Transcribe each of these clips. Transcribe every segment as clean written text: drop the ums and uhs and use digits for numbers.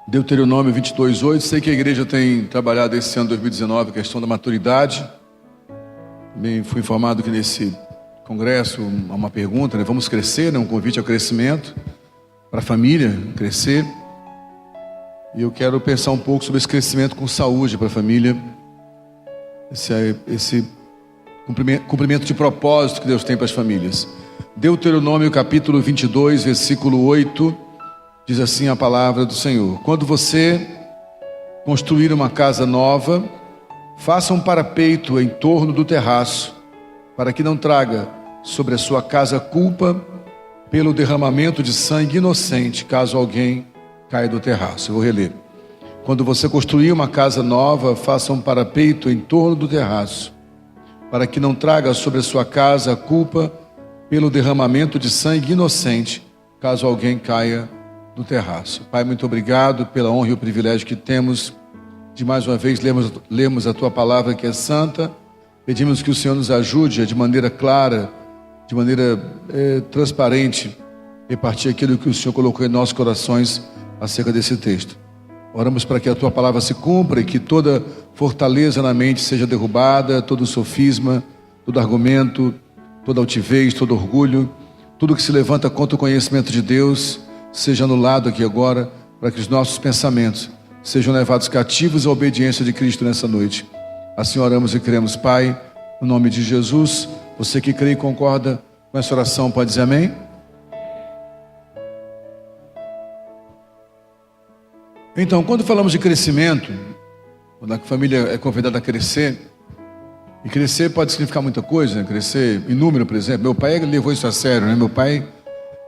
Deuteronômio 22:8. Sei que a igreja tem trabalhado esse ano 2019 a questão da maturidade. Também fui informado que nesse congresso há uma pergunta, né? Vamos crescer, né? Um convite ao crescimento para a família crescer. E eu quero pensar um pouco sobre esse crescimento com saúde para a família. Esse cumprimento de propósito que Deus tem para as famílias. Deuteronômio capítulo 22, versículo 8. Diz assim a palavra do Senhor: quando você construir uma casa nova, faça um parapeito em torno do terraço, para que não traga sobre a sua casa culpa pelo derramamento de sangue inocente, caso alguém caia do terraço. Eu vou reler. Quando você construir uma casa nova, faça um parapeito em torno do terraço, para que não traga sobre a sua casa culpa pelo derramamento de sangue inocente, caso alguém caia do terraço. Pai, muito obrigado pela honra e o privilégio que temos de mais uma vez lermos a Tua palavra, que é santa. Pedimos que o Senhor nos ajude a, de maneira clara, de maneira transparente, repartir aquilo que o Senhor colocou em nossos corações acerca desse texto. Oramos para que a Tua palavra se cumpra e que toda fortaleza na mente seja derrubada, todo sofisma, todo argumento, toda altivez, todo orgulho, tudo que se levanta contra o conhecimento de Deus seja anulado aqui agora, para que os nossos pensamentos sejam levados cativos à obediência de Cristo nessa noite. Assim oramos e cremos, Pai, no nome de Jesus. Você que crê e concorda com essa oração pode dizer amém? Então, quando falamos de crescimento, quando a família é convidada a crescer, e crescer pode significar muita coisa, né? Crescer em número, por exemplo. Meu pai levou isso a sério, né? Meu pai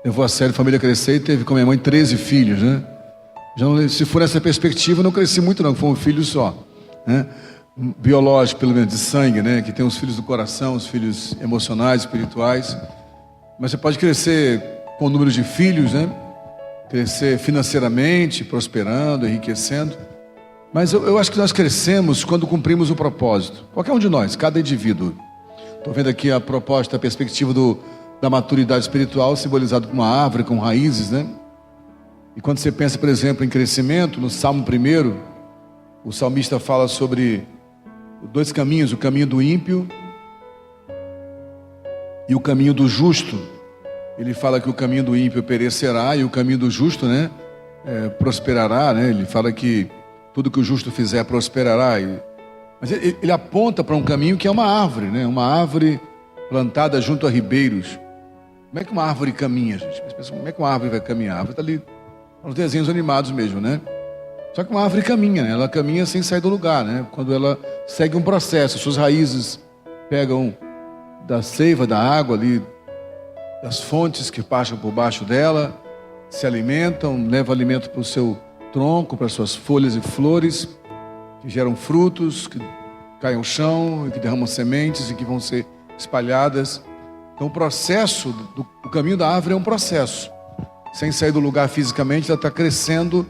levou a sério a família crescer e teve com a minha mãe 13 filhos, né? Já não, se for nessa perspectiva, eu não cresci muito não, foi um filho só, né? Biológico, pelo menos, de sangue, né? Que tem os filhos do coração, os filhos emocionais, espirituais. Mas você pode crescer com o número de filhos, né? Crescer financeiramente, prosperando, enriquecendo. Mas eu acho que nós crescemos quando cumprimos o propósito. Qualquer um de nós, cada indivíduo. Estou vendo aqui a proposta, a perspectiva da maturidade espiritual, simbolizado por uma árvore com raízes, né? E quando você pensa, por exemplo, em crescimento, no Salmo 1, o salmista fala sobre dois caminhos: o caminho do ímpio e o caminho do justo. Ele fala que o caminho do ímpio perecerá e o caminho do justo, né, prosperará, né? Ele fala que tudo que o justo fizer prosperará. Mas ele aponta para um caminho que é uma árvore, né? Uma árvore plantada junto a ribeiros. Como é que uma árvore caminha, gente? Como é que uma árvore vai caminhar? A árvore está ali nos desenhos animados mesmo, né? Só que uma árvore caminha, né? Ela caminha sem sair do lugar, né? Quando ela segue um processo, suas raízes pegam da seiva, da água ali, das fontes que passam por baixo dela, se alimentam, levam alimento para o seu tronco, para suas folhas e flores, que geram frutos, que caem ao chão, e que derramam sementes e que vão ser espalhadas. Então o processo, o caminho da árvore é um processo. Sem sair do lugar fisicamente, ela está crescendo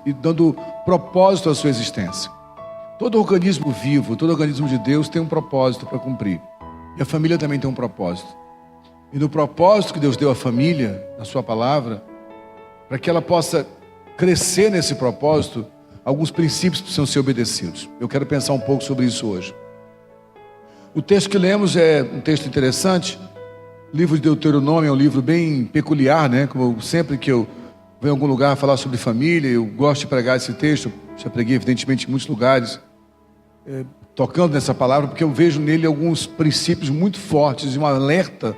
e dando propósito à sua existência. Todo organismo vivo, todo organismo de Deus tem um propósito para cumprir. E a família também tem um propósito. E no propósito que Deus deu à família, na sua palavra, para que ela possa crescer nesse propósito, alguns princípios precisam ser obedecidos. Eu quero pensar um pouco sobre isso hoje. O texto que lemos é um texto interessante. O livro de Deuteronômio é um livro bem peculiar, né? Como sempre que eu vou em algum lugar falar sobre família, eu gosto de pregar esse texto. Já preguei, evidentemente, em muitos lugares, tocando nessa palavra, porque eu vejo nele alguns princípios muito fortes e um alerta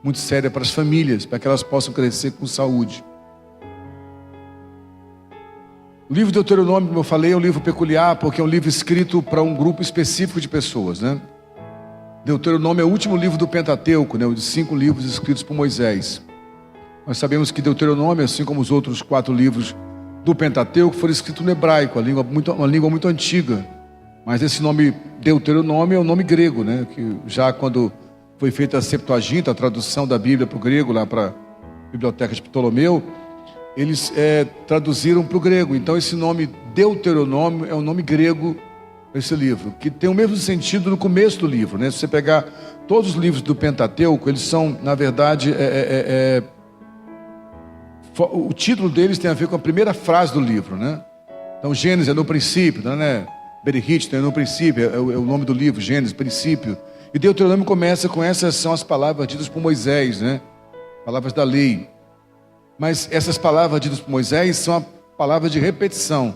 muito sério para as famílias, para que elas possam crescer com saúde. O livro de Deuteronômio, como eu falei, é um livro peculiar, porque é um livro escrito para um grupo específico de pessoas, né? Deuteronômio é o último livro do Pentateuco, né? Os 5 livros escritos por Moisés. Nós sabemos que Deuteronômio, assim como os outros 4 livros do Pentateuco, foram escritos no hebraico, uma língua muito antiga. Mas esse nome Deuteronômio é um nome grego, né? Que já quando foi feita a Septuaginta, a tradução da Bíblia para o grego, lá para a Biblioteca de Ptolomeu, eles traduziram para o grego. Então esse nome Deuteronômio é um nome grego para esse livro, que tem o mesmo sentido no começo do livro, né? Se você pegar todos os livros do Pentateuco, eles são, na verdade, O título deles tem a ver com a primeira frase do livro, né? Então, Gênesis é no princípio, né? Bereshit é no princípio, é o nome do livro, Gênesis, princípio. E Deuteronômio começa com essas são as palavras ditas por Moisés, né? Palavras da lei. Mas essas palavras ditas por Moisés são a palavra de repetição.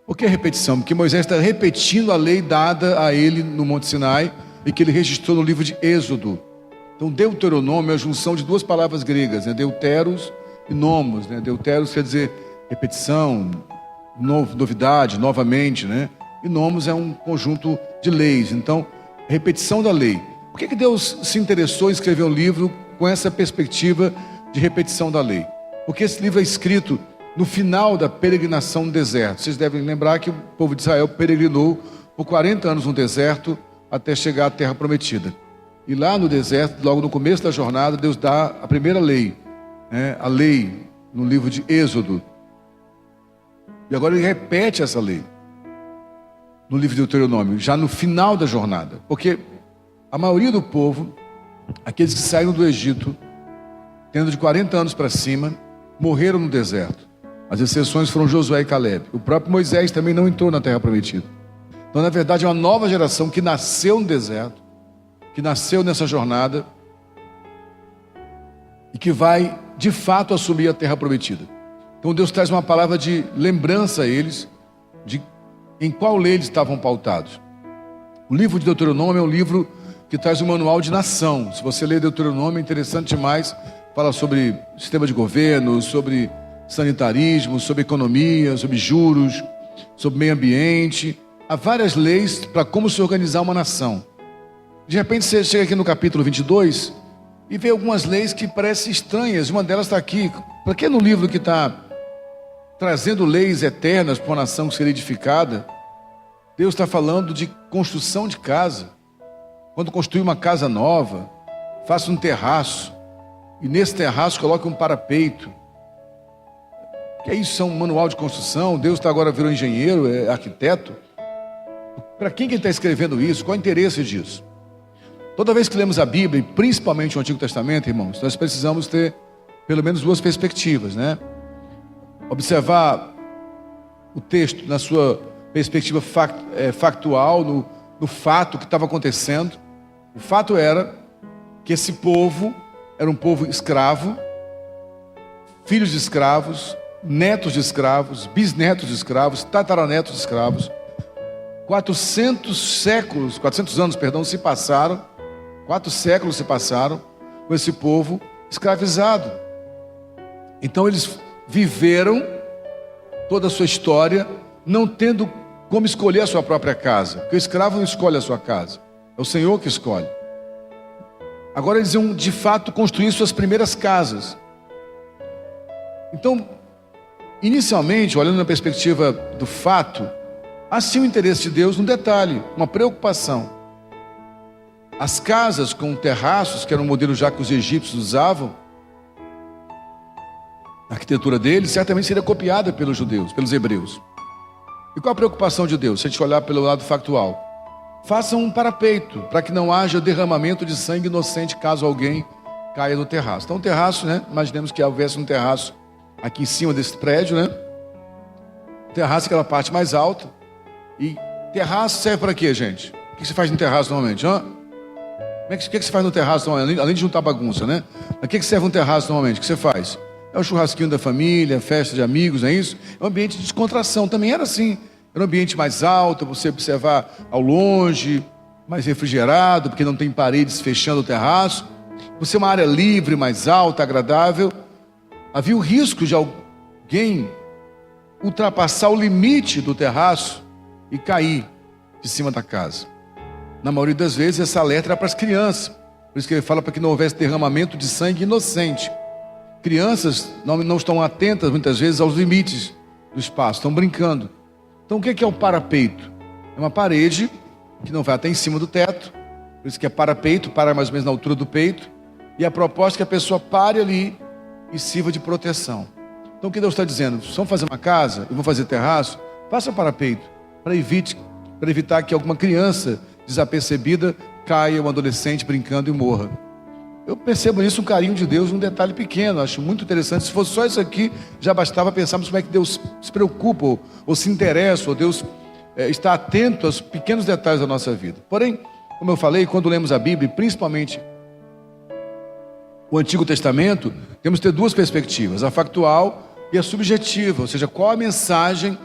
Por que repetição? Porque Moisés está repetindo a lei dada a ele no Monte Sinai e que ele registrou no livro de Êxodo. Então, Deuteronômio é a junção de duas palavras gregas, né? Deuteros e nomos, né? Deuteros quer dizer repetição, novidade, novamente, né? E nomos é um conjunto de leis. Então, repetição da lei. Por que Deus se interessou em escrever um livro com essa perspectiva de repetição da lei? Porque esse livro é escrito no final da peregrinação no deserto. Vocês devem lembrar que o povo de Israel peregrinou por 40 anos no deserto até chegar à terra prometida. E lá no deserto, logo no começo da jornada, Deus dá a primeira lei, né? A lei no livro de Êxodo. E agora ele repete essa lei no livro de Deuteronômio, já no final da jornada. Porque a maioria do povo, aqueles que saíram do Egito, tendo de 40 anos para cima, morreram no deserto. As exceções foram Josué e Caleb. O próprio Moisés também não entrou na terra prometida. Então, na verdade, é uma nova geração que nasceu no deserto, que nasceu nessa jornada e que vai, de fato, assumir a terra prometida. Então, Deus traz uma palavra de lembrança a eles de em qual lei eles estavam pautados. O livro de Deuteronômio é um livro que traz um manual de nação. Se você ler Deuteronômio, é interessante demais. Fala sobre sistema de governo, sobre sanitarismo, sobre economia, sobre juros, sobre meio ambiente. Há várias leis para como se organizar uma nação. De repente você chega aqui no capítulo 22 e vê algumas leis que parecem estranhas. Uma delas está aqui. Para que no livro que está trazendo leis eternas para uma nação que seria edificada, Deus está falando de construção de casa. Quando construir uma casa nova, faça um terraço. E nesse terraço coloque um parapeito. Que isso é um manual de construção. Deus agora virou engenheiro, é arquiteto. Para quem que ele está escrevendo isso? Qual é o interesse disso? Toda vez que lemos a Bíblia, e principalmente o Antigo Testamento, irmãos, nós precisamos ter pelo menos duas perspectivas, né? Observar o texto na sua perspectiva factual, no fato que estava acontecendo. O fato era que esse povo era um povo escravo, filhos de escravos, netos de escravos, bisnetos de escravos, tataranetos de escravos. 400 anos se passaram, 4 séculos se passaram com esse povo escravizado. Então eles viveram toda a sua história não tendo como escolher a sua própria casa, porque o escravo não escolhe a sua casa, é o Senhor que escolhe. Agora eles iam de fato construir suas primeiras casas. Então, inicialmente, olhando na perspectiva do fato, há sim o interesse de Deus no detalhe, uma preocupação. As casas com terraços, que era um modelo já que os egípcios usavam, a arquitetura deles certamente seria copiada pelos judeus, pelos hebreus. E qual a preocupação de Deus? Se a gente olhar pelo lado factual, façam um parapeito para que não haja derramamento de sangue inocente caso alguém caia no terraço. Então o terraço, né? Imaginemos que houvesse um terraço aqui em cima desse prédio, né? O terraço é aquela parte mais alta. E terraço serve para quê, gente? O que você faz no terraço normalmente? O que você faz no terraço normalmente? Além de juntar bagunça, né? Mas o que serve um terraço normalmente? O que você faz? É o churrasquinho da família, festa de amigos, não é isso? É um ambiente de descontração. Também era assim. Era um ambiente mais alto, você observar ao longe, mais refrigerado, porque não tem paredes fechando o terraço. Você é uma área livre, mais alta, agradável. Havia o risco de alguém ultrapassar o limite do terraço e cair de cima da casa. Na maioria das vezes, essa alerta era para as crianças. Por isso que ele fala para que não houvesse derramamento de sangue inocente. Crianças não estão atentas, muitas vezes, aos limites do espaço, estão brincando. Então, o que é o parapeito? É uma parede que não vai até em cima do teto. Por isso que é parapeito, para mais ou menos na altura do peito. E a proposta é que a pessoa pare ali e sirva de proteção. Então, o que Deus está dizendo? Se vão fazer uma casa e vão fazer terraço, faça parapeito, para evitar que alguma criança desapercebida caia, um adolescente brincando e morra. Eu percebo nisso um carinho de Deus, um detalhe pequeno, acho muito interessante. Se fosse só isso aqui, já bastava pensarmos como é que Deus se preocupa, ou se interessa, ou Deus está atento aos pequenos detalhes da nossa vida. Porém, como eu falei, quando lemos a Bíblia, principalmente o Antigo Testamento, temos que ter duas perspectivas, a factual e a subjetiva, ou seja, qual a mensagem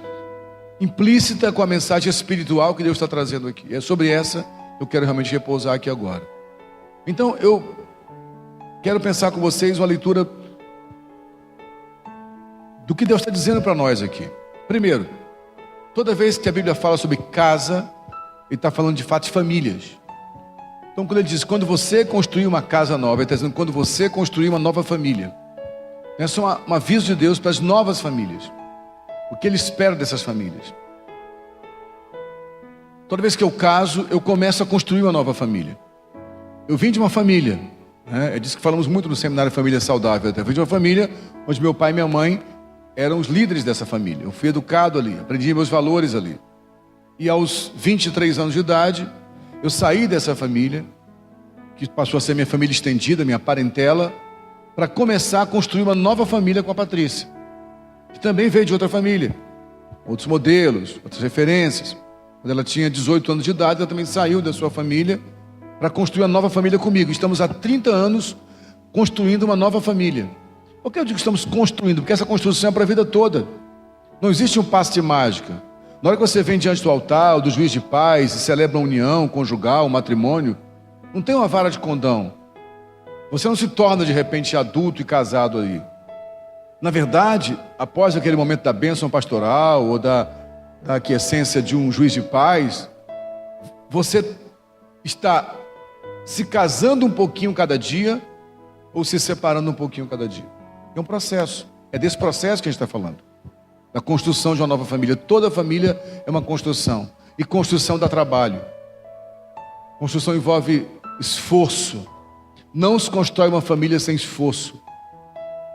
implícita com a mensagem espiritual que Deus está trazendo aqui. É sobre essa que eu quero realmente repousar aqui agora. Então, eu quero pensar com vocês uma leitura do que Deus está dizendo para nós aqui. Primeiro, toda vez que a Bíblia fala sobre casa, Ele está falando de fato de famílias. Então, quando Ele diz, quando você construir uma casa nova, Ele está dizendo, quando você construir uma nova família. Essa é um aviso de Deus para as novas famílias. O que Ele espera dessas famílias. Toda vez que eu caso, eu começo a construir uma nova família. Eu vim de uma família, é disso que falamos muito no seminário Família Saudável. Eu vim de uma família onde meu pai e minha mãe eram os líderes dessa família. Eu fui educado ali, aprendi meus valores ali. E aos 23 anos de idade, eu saí dessa família, que passou a ser minha família estendida, minha parentela, para começar a construir uma nova família com a Patrícia, que também veio de outra família, outros modelos, outras referências. Quando ela tinha 18 anos de idade, ela também saiu da sua família para construir uma nova família comigo. Estamos há 30 anos construindo uma nova família. Por que eu digo que estamos construindo? Porque essa construção é para a vida toda. Não existe um passe de mágica. Na hora que você vem diante do altar, do juiz de paz, e celebra a união conjugal, o matrimônio, não tem uma vara de condão. Você não se torna de repente adulto e casado ali. Na verdade, após aquele momento da bênção pastoral ou da aquiescência de um juiz de paz, você está se casando um pouquinho cada dia ou se separando um pouquinho cada dia. É um processo. É desse processo que a gente está falando. Da construção de uma nova família. Toda família é uma construção. E construção dá trabalho. Construção envolve esforço. Não se constrói uma família sem esforço.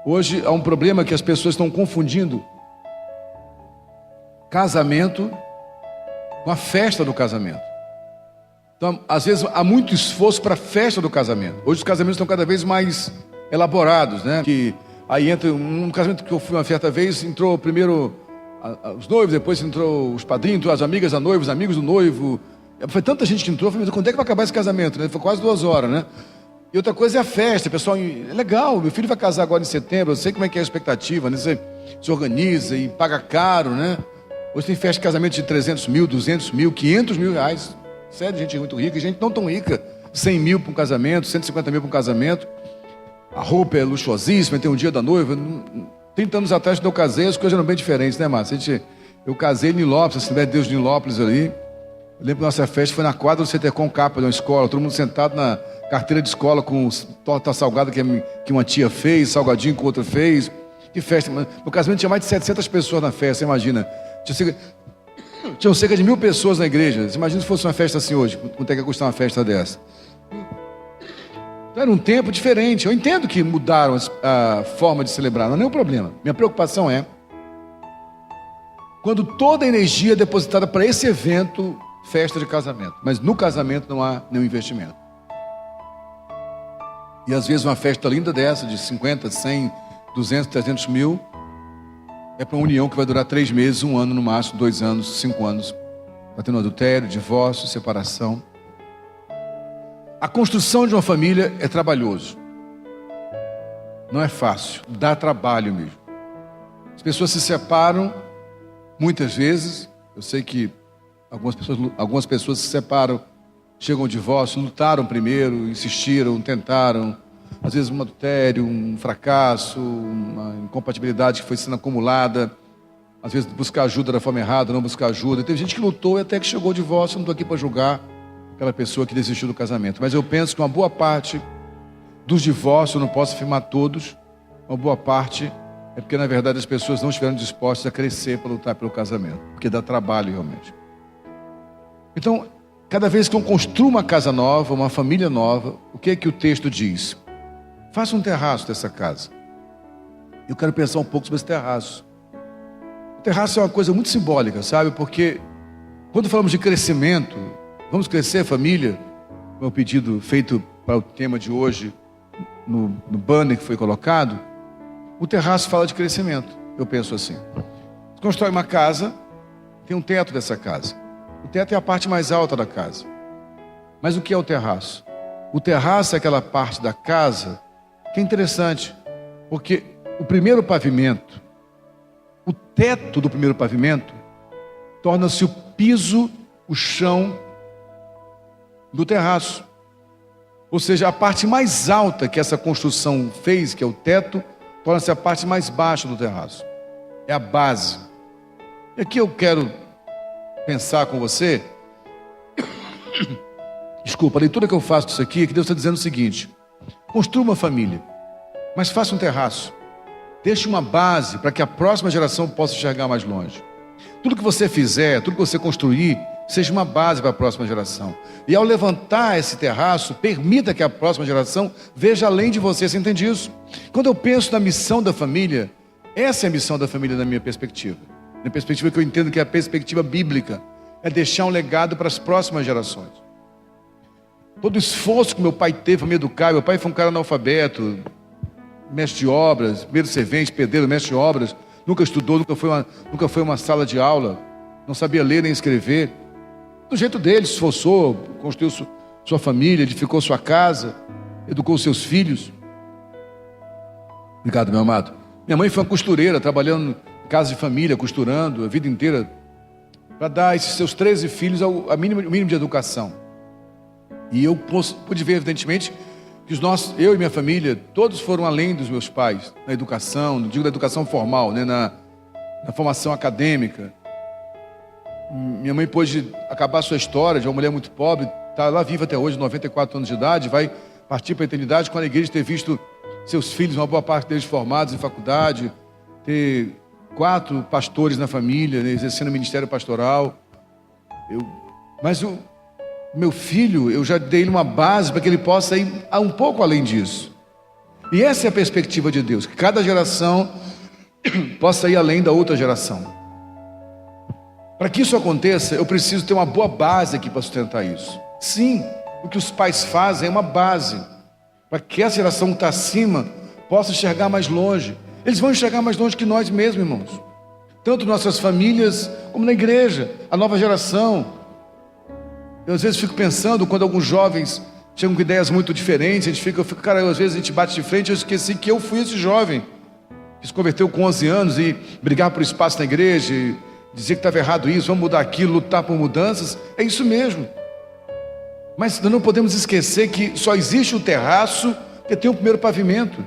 Hoje há um problema que as pessoas estão confundindo casamento com a festa do casamento. Então, às vezes, há muito esforço para a festa do casamento. Hoje os casamentos estão cada vez mais elaborados, né? Que aí entra um casamento que eu fui uma certa vez, entrou primeiro os noivos, depois entrou os padrinhos, entrou as amigas da noiva, os amigos do noivo. Foi tanta gente que entrou, eu falei, mas quando é que vai acabar esse casamento? Né? Foi quase 2 horas, né? E outra coisa é a festa, pessoal, é legal, meu filho vai casar agora em setembro, eu sei como é que é a expectativa, né? Você se organiza e paga caro, né? Hoje tem festa de casamento de 300 mil, 200 mil, 500 mil reais. Sério, gente muito rica, gente não tão rica. 100 mil para um casamento, 150 mil para um casamento. A roupa é luxuosíssima, tem um dia da noiva. 30 anos atrás, quando eu casei, as coisas eram bem diferentes, né, Márcia? Eu casei em Nilópolis, se tiver Deus de Nilópolis ali. Eu lembro que nossa festa foi na quadra do CTCOM Capa, de uma escola, todo mundo sentado na carteira de escola com torta salgada que uma tia fez, salgadinho que outra fez. Que festa, no casamento tinha mais de 700 pessoas na festa, imagina. Tinham cerca de 1.000 pessoas na igreja. Você imagina se fosse uma festa assim hoje, quanto é que ia custar uma festa dessa? Então era um tempo diferente. Eu entendo que mudaram a forma de celebrar, não é nenhum problema. Minha preocupação é quando toda a energia é depositada para esse evento, festa de casamento. Mas no casamento não há nenhum investimento. E às vezes uma festa linda dessa, de 50, 100, 200, 300 mil, é para uma união que vai durar 3 meses, 1 ano no máximo, 2 anos, 5 anos. Está tendo adultério, divórcio, separação. A construção de uma família é trabalhoso. Não é fácil, dá trabalho mesmo. As pessoas se separam, muitas vezes. Eu sei que algumas pessoas se separam, chegam ao divórcio, lutaram primeiro, insistiram, tentaram. Às vezes um adultério, um fracasso, uma incompatibilidade que foi sendo acumulada. Às vezes buscar ajuda da forma errada, não buscar ajuda. Teve gente que lutou e até que chegou ao divórcio. Eu não estou aqui para julgar aquela pessoa que desistiu do casamento. Mas eu penso que uma boa parte dos divórcios, eu não posso afirmar todos, uma boa parte é porque na verdade as pessoas não estiveram dispostas a crescer para lutar pelo casamento. Porque dá trabalho realmente. Então, cada vez que eu construo uma casa nova, uma família nova, o que é que o texto diz? Faça um terraço dessa casa. Eu quero pensar um pouco sobre esse terraço. O terraço é uma coisa muito simbólica, sabe? Porque quando falamos de crescimento, vamos crescer família, é o pedido feito para o tema de hoje, no banner que foi colocado, o terraço fala de crescimento. Eu penso assim: você constrói uma casa, tem um teto dessa casa. O teto é a parte mais alta da casa. Mas o que é o terraço? O terraço é aquela parte da casa que é interessante, porque o primeiro pavimento, o teto do primeiro pavimento, torna-se o piso, o chão do terraço. Ou seja, a parte mais alta que essa construção fez, que é o teto, torna-se a parte mais baixa do terraço. É a base. E aqui eu quero pensar com você. Desculpa, a leitura que eu faço disso aqui é que Deus está dizendo o seguinte: construa uma família, mas faça um terraço. Deixe uma base para que a próxima geração possa enxergar mais longe. Tudo que você fizer, tudo que você construir, seja uma base para a próxima geração. E ao levantar esse terraço, permita que a próxima geração veja além de você. Você entende isso? Quando eu penso na missão da família, essa é a missão da família na minha perspectiva. Na perspectiva que eu entendo que é a perspectiva bíblica. É deixar um legado para as próximas gerações. Todo o esforço que meu pai teve para me educar, meu pai foi um cara analfabeto, mestre de obras, primeiro servente, pedreiro, mestre de obras, nunca estudou, nunca foi uma sala de aula, não sabia ler nem escrever. Do jeito dele, se esforçou, construiu sua família, edificou sua casa, educou seus filhos. Obrigado, meu amado. Minha mãe foi uma costureira, trabalhando em casa de família, costurando a vida inteira, para dar a esses seus 13 filhos o mínimo de educação. E eu pude ver, evidentemente, que eu e minha família, todos foram além dos meus pais, na educação, não digo da educação formal, né, na formação acadêmica. Minha mãe pôde acabar sua história de uma mulher muito pobre, está lá viva até hoje, 94 anos de idade, vai partir para a eternidade com a alegria de ter visto seus filhos, uma boa parte deles formados em faculdade, ter 4 pastores na família, né, exercendo o ministério pastoral. Mas o meu filho, eu já dei ele uma base para que ele possa ir um pouco além disso. E essa é a perspectiva de Deus, que cada geração possa ir além da outra geração. Para que isso aconteça, eu preciso ter uma boa base aqui para sustentar isso. Sim, o que os pais fazem é uma base, para que essa geração que está acima possa enxergar mais longe. Eles vão enxergar mais longe que nós mesmos, irmãos. Tanto nossas famílias, como na igreja, a nova geração. Eu às vezes fico pensando, quando alguns jovens chegam com ideias muito diferentes, às vezes a gente bate de frente, eu esqueci que eu fui esse jovem, que se converteu com 11 anos e brigar por espaço na igreja, e dizer que estava errado isso, vamos mudar aquilo, lutar por mudanças, é isso mesmo. Mas nós não podemos esquecer que só existe o terraço porque tem o primeiro pavimento.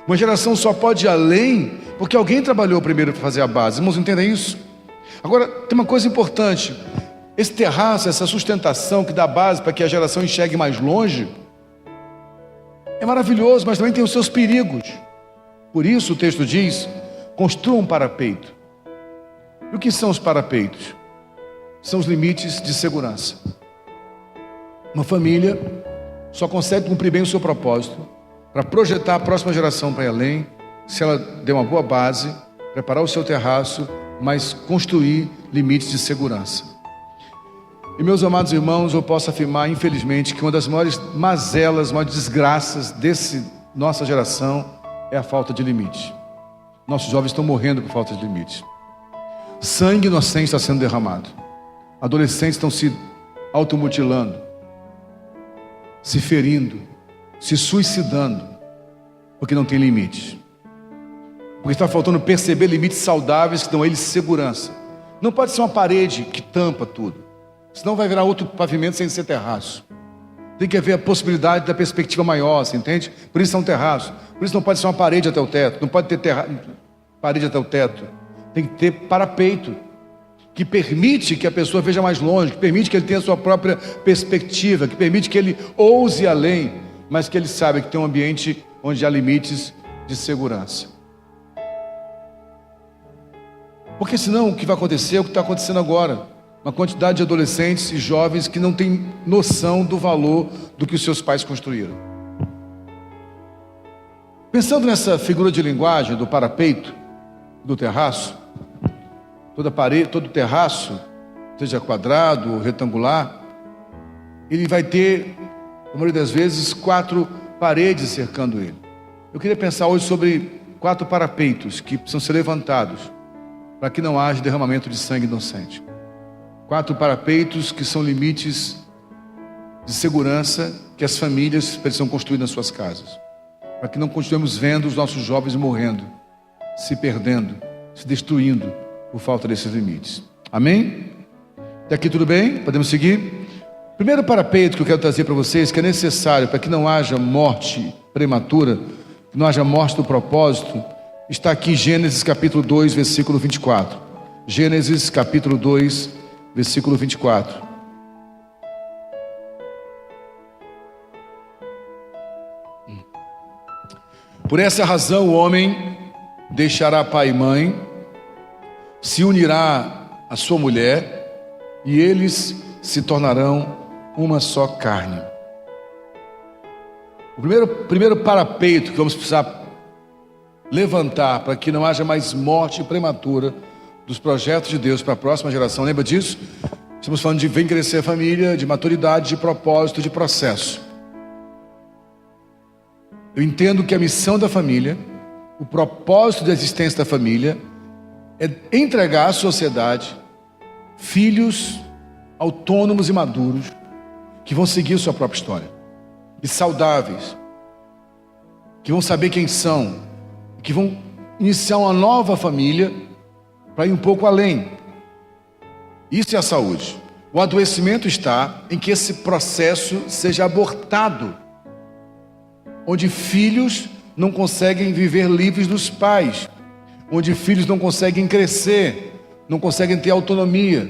Uma geração só pode ir além porque alguém trabalhou primeiro para fazer a base. Irmãos, entendem isso? Agora, tem uma coisa importante. Esse terraço, essa sustentação que dá base para que a geração enxergue mais longe, é maravilhoso, mas também tem os seus perigos. Por isso o texto diz: construam um parapeito. E o que são os parapeitos? São os limites de segurança. Uma família só consegue cumprir bem o seu propósito, para projetar a próxima geração para ir além, se ela der uma boa base, preparar o seu terraço, mas construir limites de segurança. E meus amados irmãos, eu posso afirmar, infelizmente, que uma das maiores mazelas, maiores desgraças nossa geração é a falta de limite. Nossos jovens estão morrendo por falta de limite. Sangue inocente está sendo derramado. Adolescentes estão se automutilando, se ferindo, se suicidando, porque não tem limite. Porque está faltando perceber limites saudáveis que dão a eles segurança. Não pode ser uma parede que tampa tudo, senão vai virar outro pavimento sem ser terraço. Tem que haver a possibilidade da perspectiva maior, você entende? Por isso é um terraço. Por isso não pode ser uma parede até o teto. Não pode ter parede até o teto. Tem que ter parapeito, que permite que a pessoa veja mais longe, que permite que ele tenha a sua própria perspectiva, que permite que ele ouse além, mas que ele saiba que tem um ambiente onde há limites de segurança. Porque senão o que vai acontecer é o que está acontecendo agora. Uma quantidade de adolescentes e jovens que não têm noção do valor do que os seus pais construíram. Pensando nessa figura de linguagem do parapeito, do terraço, toda parede, todo terraço, seja quadrado ou retangular, ele vai ter, na maioria das vezes, 4 paredes cercando ele. Eu queria pensar hoje sobre 4 parapeitos que precisam ser levantados para que não haja derramamento de sangue inocente. 4 parapeitos que são limites de segurança que as famílias precisam construir nas suas casas, para que não continuemos vendo os nossos jovens morrendo, se perdendo, se destruindo por falta desses limites. Amém? Até aqui tudo bem? Podemos seguir? Primeiro parapeito que eu quero trazer para vocês, que é necessário para que não haja morte prematura, que não haja morte do propósito, está aqui em Gênesis capítulo 2, versículo 24. Gênesis capítulo 2, versículo 24. Por essa razão o homem deixará pai e mãe, se unirá à sua mulher, e eles se tornarão uma só carne. O primeiro parapeito que vamos precisar levantar para que não haja mais morte prematura dos projetos de Deus para a próxima geração. Lembra disso? Estamos falando de vem crescer a família, de maturidade, de propósito, de processo. Eu entendo que a missão da família, o propósito da existência da família é entregar à sociedade filhos autônomos e maduros que vão seguir sua própria história, e saudáveis, que vão saber quem são, que vão iniciar uma nova família para ir um pouco além. Isso é a saúde. O adoecimento está em que esse processo seja abortado, onde filhos não conseguem viver livres dos pais, onde filhos não conseguem crescer, não conseguem ter autonomia.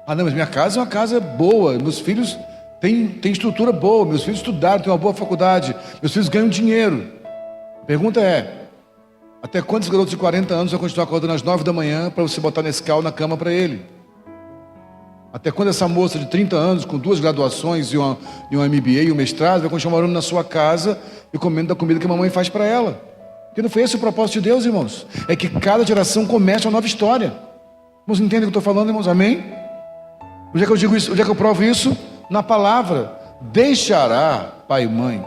Ah não, mas minha casa é uma casa boa, meus filhos têm estrutura boa, meus filhos estudaram, têm uma boa faculdade, meus filhos ganham dinheiro. A pergunta é, até quando esse garoto de 40 anos vai continuar acordando às 9 da manhã para você botar Nescau na cama para ele? Até quando essa moça de 30 anos, com 2 graduações e um MBA e um mestrado, vai continuar morando na sua casa e comendo da comida que a mamãe faz para ela? Porque não foi esse o propósito de Deus, irmãos. É que cada geração comece uma nova história. Irmãos, entendem o que eu estou falando, irmãos? Amém? Onde é que eu digo isso? Onde é que eu provo isso? Na palavra. Deixará pai e mãe,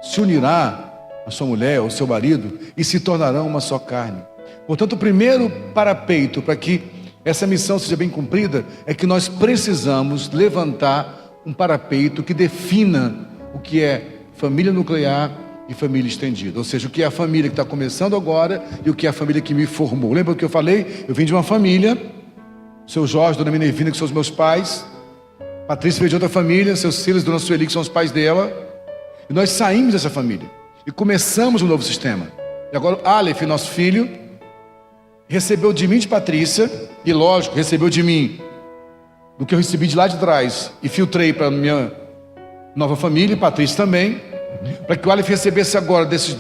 se unirá a sua mulher ou seu marido e se tornarão uma só carne. Portanto, o primeiro parapeito para que essa missão seja bem cumprida é que nós precisamos levantar um parapeito que defina o que é família nuclear e família estendida, ou seja, o que é a família que está começando agora e o que é a família que me formou. Lembra o que eu falei? Eu vim de uma família, seu Jorge, dona Minervina, que são os meus pais, Patrícia veio de outra família, seus Silas e dona Sueli, que são os pais dela, e nós saímos dessa família e começamos um novo sistema. E agora Aleph, nosso filho, recebeu de mim, de Patrícia, e lógico, recebeu de mim do que eu recebi de lá de trás e filtrei para a minha nova família, e Patrícia também, para que o Aleph recebesse agora desse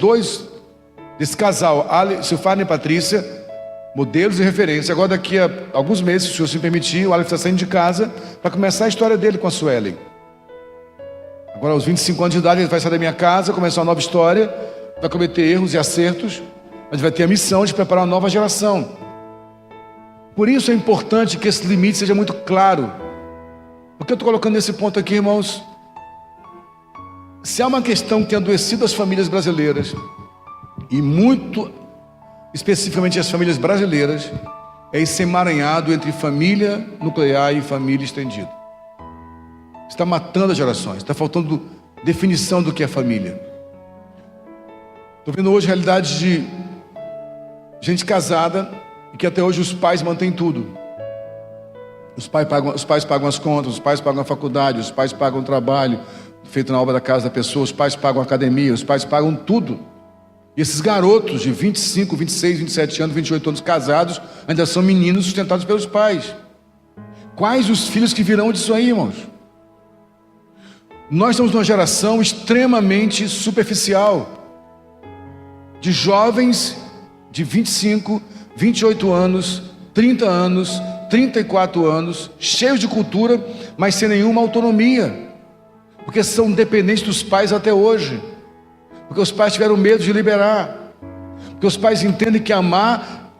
casal, Silfarne e Patrícia, modelos e referência. Agora daqui a alguns meses, se o senhor se permitir, o Aleph está saindo de casa para começar a história dele com a Suelen. Agora aos 25 anos de idade ele vai sair da minha casa, começar uma nova história, vai cometer erros e acertos, mas vai ter a missão de preparar uma nova geração. Por isso é importante que esse limite seja muito claro. Por que eu estou colocando nesse ponto aqui, irmãos? Se há uma questão que tem adoecido as famílias brasileiras, e muito especificamente as famílias brasileiras, é esse emaranhado entre família nuclear e família estendida. Está matando as gerações, está faltando definição do que é família. Estou vendo hoje realidade de gente casada e que até hoje os pais mantêm tudo. Os pais pagam as contas, os pais pagam a faculdade, os pais pagam o trabalho feito na obra da casa da pessoa, os pais pagam a academia, os pais pagam tudo. E esses garotos de 25, 26, 27 anos, 28 anos casados, ainda são meninos sustentados pelos pais. Quais os filhos que virão disso aí, irmãos? Nós estamos numa geração extremamente superficial, de jovens de 25, 28 anos, 30 anos, 34 anos, cheios de cultura, mas sem nenhuma autonomia, porque são dependentes dos pais até hoje, porque os pais tiveram medo de liberar, porque os pais entendem que amar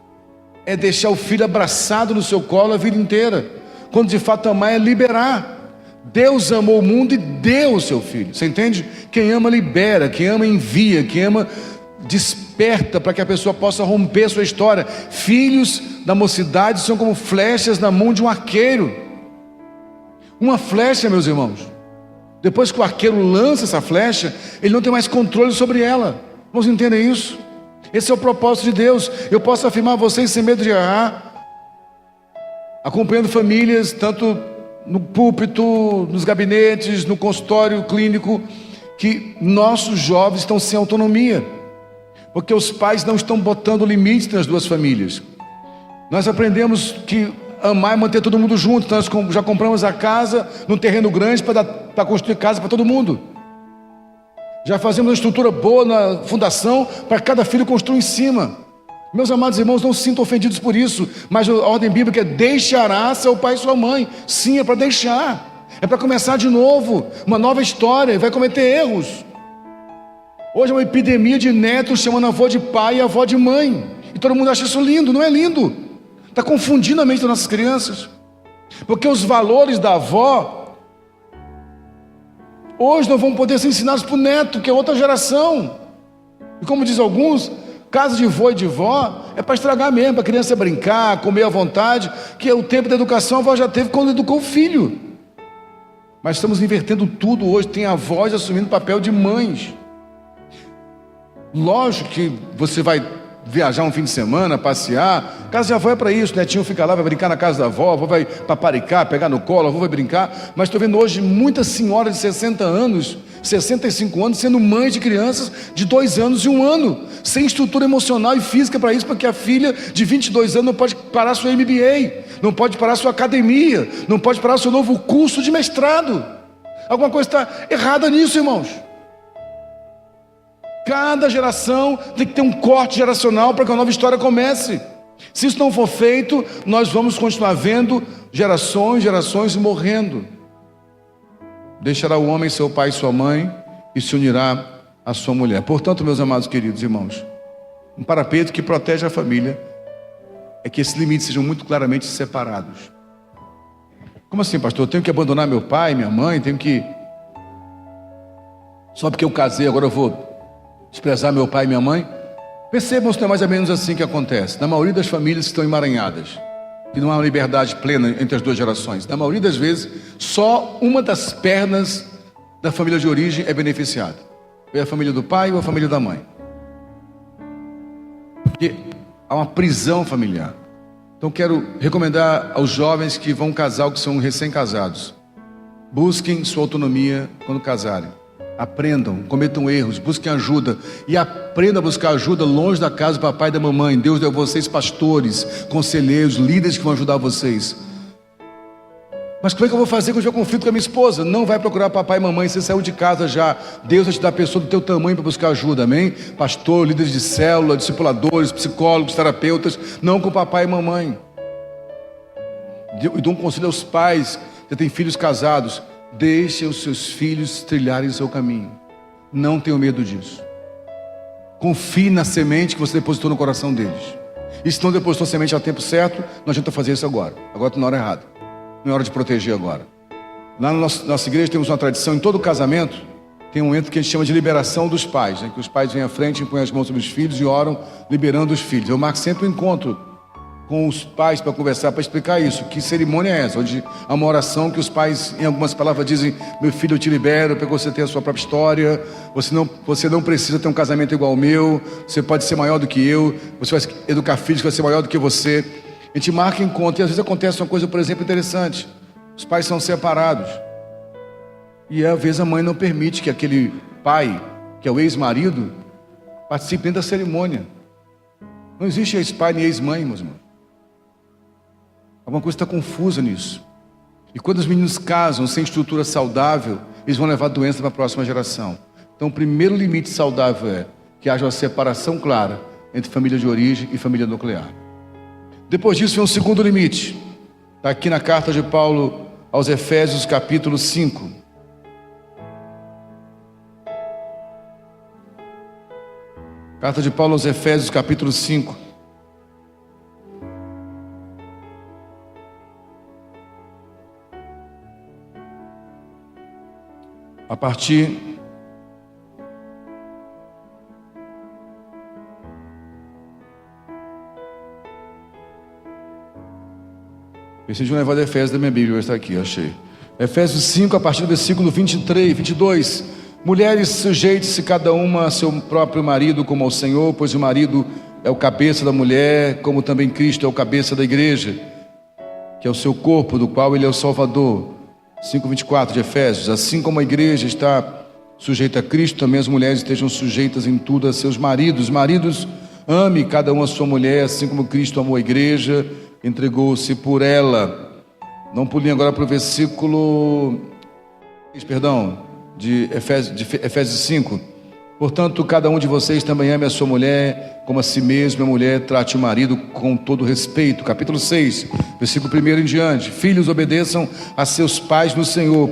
é deixar o filho abraçado no seu colo a vida inteira, quando de fato amar é liberar. Deus amou o mundo e deu o seu Filho. Você entende? Quem ama libera, quem ama envia, quem ama desperta para que a pessoa possa romper a sua história. Filhos da mocidade são como flechas na mão de um arqueiro. Uma flecha, meus irmãos, depois que o arqueiro lança essa flecha, ele não tem mais controle sobre ela. Vamos entender isso? Esse é o propósito de Deus. Eu posso afirmar a vocês sem medo de errar, acompanhando famílias, tanto no púlpito, nos gabinetes, no consultório clínico, que nossos jovens estão sem autonomia, porque os pais não estão botando limites nas duas famílias. Nós aprendemos que amar é manter todo mundo junto. Nós já compramos a casa num terreno grande para construir casa para todo mundo. Já fazemos uma estrutura boa na fundação para cada filho construir em cima. Meus amados irmãos, não se sintam ofendidos por isso, mas a ordem bíblica é: deixará seu pai e sua mãe. Sim, é para deixar, é para começar de novo, uma nova história. Vai cometer erros. Hoje é uma epidemia de netos chamando avó de pai e avó de mãe, e todo mundo acha isso lindo. Não é lindo, está confundindo a mente das nossas crianças, porque os valores da avó hoje não vão poder ser ensinados para o neto, que é outra geração. E como diz alguns, casa de vô e de vó é para estragar mesmo, para a criança brincar, comer à vontade, que é o tempo da educação a avó já teve quando educou o filho. Mas estamos invertendo tudo hoje. Tem avós assumindo o papel de mães. Lógico que você vai viajar um fim de semana, passear, casa de avó é para isso, netinho fica lá, vai brincar na casa da avó, a avó vai paparicar, pegar no colo, a avó vai brincar. Mas estou vendo hoje muitas senhoras de 60 anos, 65 anos, sendo mães de crianças de 2 anos e 1 ano, sem estrutura emocional e física para isso, porque a filha de 22 anos não pode parar sua MBA, não pode parar sua academia, não pode parar seu novo curso de mestrado. Alguma coisa está errada nisso, irmãos. Cada geração tem que ter um corte geracional para que a nova história comece. Se isso não for feito, nós vamos continuar vendo gerações morrendo. Deixará o homem seu pai e sua mãe e se unirá à sua mulher. Portanto, meus amados queridos irmãos, um parapeito que protege a família é que esses limites sejam muito claramente separados. Como assim, pastor? Eu tenho que abandonar meu pai, minha mãe, tenho que... Só porque eu casei, agora eu vou desprezar meu pai e minha mãe? Percebam se não é mais ou menos assim que acontece. Na maioria das famílias estão emaranhadas, que não há uma liberdade plena entre as duas gerações. Na maioria das vezes, só uma das pernas da família de origem é beneficiada. É a família do pai ou a família da mãe. Porque há uma prisão familiar. Então quero recomendar aos jovens que vão casar ou que são recém-casados: busquem sua autonomia quando casarem. Aprendam, cometam erros, busquem ajuda. E aprendam a buscar ajuda longe da casa do papai e da mamãe. Deus deu a vocês pastores, conselheiros, líderes que vão ajudar vocês. Mas como é que eu vou fazer quando eu tiver conflito com a minha esposa? Não vai procurar papai e mamãe, você saiu de casa já. Deus vai te dar pessoa do teu tamanho para buscar ajuda, amém? Pastor, líderes de célula, discipuladores, psicólogos, terapeutas. Não com papai e mamãe. Eu dou um conselho aos pais que têm filhos casados: deixe os seus filhos trilharem o seu caminho. Não tenham medo disso. Confie na semente que você depositou no coração deles. E se não depositou a semente ao tempo certo, não adianta fazer isso agora. Agora está na hora errada. Não é hora de proteger agora. Lá na nossa igreja temos uma tradição: em todo casamento tem um momento que a gente chama de liberação dos pais, né? Que os pais vêm à frente, põem as mãos sobre os filhos e oram liberando os filhos. Eu marco sempre um encontro com os pais para conversar, para explicar isso. Que cerimônia é essa? Onde há uma oração que os pais, em algumas palavras, dizem: meu filho, eu te libero para que você tenha a sua própria história. Você não precisa ter um casamento igual ao meu. Você pode ser maior do que eu. Você vai educar filhos que vai ser maior do que você. A gente marca encontro. E às vezes acontece uma coisa, por exemplo, interessante: os pais são separados, e às vezes a mãe não permite que aquele pai, que é o ex-marido, participe dentro da cerimônia. Não existe ex-pai nem ex-mãe, meus irmãos. Alguma coisa está confusa nisso. E quando os meninos casam sem estrutura saudável, eles vão levar doença para a próxima geração. Então o primeiro limite saudável é que haja uma separação clara entre família de origem e família nuclear. Depois disso vem um segundo limite. Está aqui na carta de Paulo aos Efésios, capítulo 5. Carta de Paulo aos Efésios, capítulo 5. a partir pensei de levar de Efésios da minha Bíblia, está aqui, achei. Efésios 5, a partir do versículo 23, 22. Mulheres, sujeite-se cada uma a seu próprio marido como ao Senhor, pois o marido é o cabeça da mulher, como também Cristo é o cabeça da igreja, que é o seu corpo, do qual ele é o Salvador. 5:24 de Efésios. Assim como a igreja está sujeita a Cristo, também as mulheres estejam sujeitas em tudo a seus maridos. Maridos, ame cada um a sua mulher, assim como Cristo amou a igreja, entregou-se por ela. Não pulem agora para o versículo, de Efésios 5. Portanto, cada um de vocês também ame a sua mulher como a si mesmo. A mulher trate o marido com todo respeito. Capítulo 6, versículo 1 em diante. Filhos, obedeçam a seus pais no Senhor,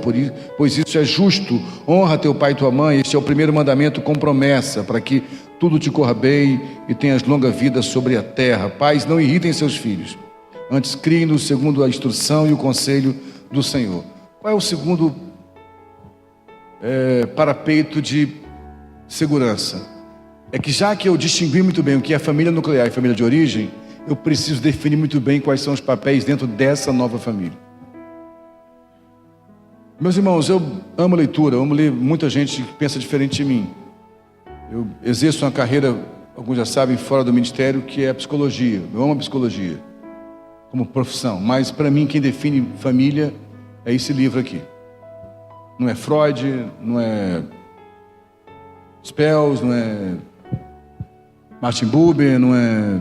pois isso é justo. Honra teu pai e tua mãe. Este é o primeiro mandamento com promessa, para que tudo te corra bem e tenhas longa vida sobre a terra. Pais, não irritem seus filhos, antes criem-nos segundo a instrução e o conselho do Senhor. Qual é o segundo parapeito de segurança? É que já que eu distingui muito bem o que é família nuclear e família de origem, eu preciso definir muito bem quais são os papéis dentro dessa nova família. Meus irmãos, eu amo leitura, eu amo ler muita gente que pensa diferente de mim. Eu exerço uma carreira, alguns já sabem, fora do ministério, que é a psicologia. Eu amo a psicologia como profissão, mas para mim quem define família é esse livro aqui. Não é Freud, não é Spells, não é Martin Buber, não é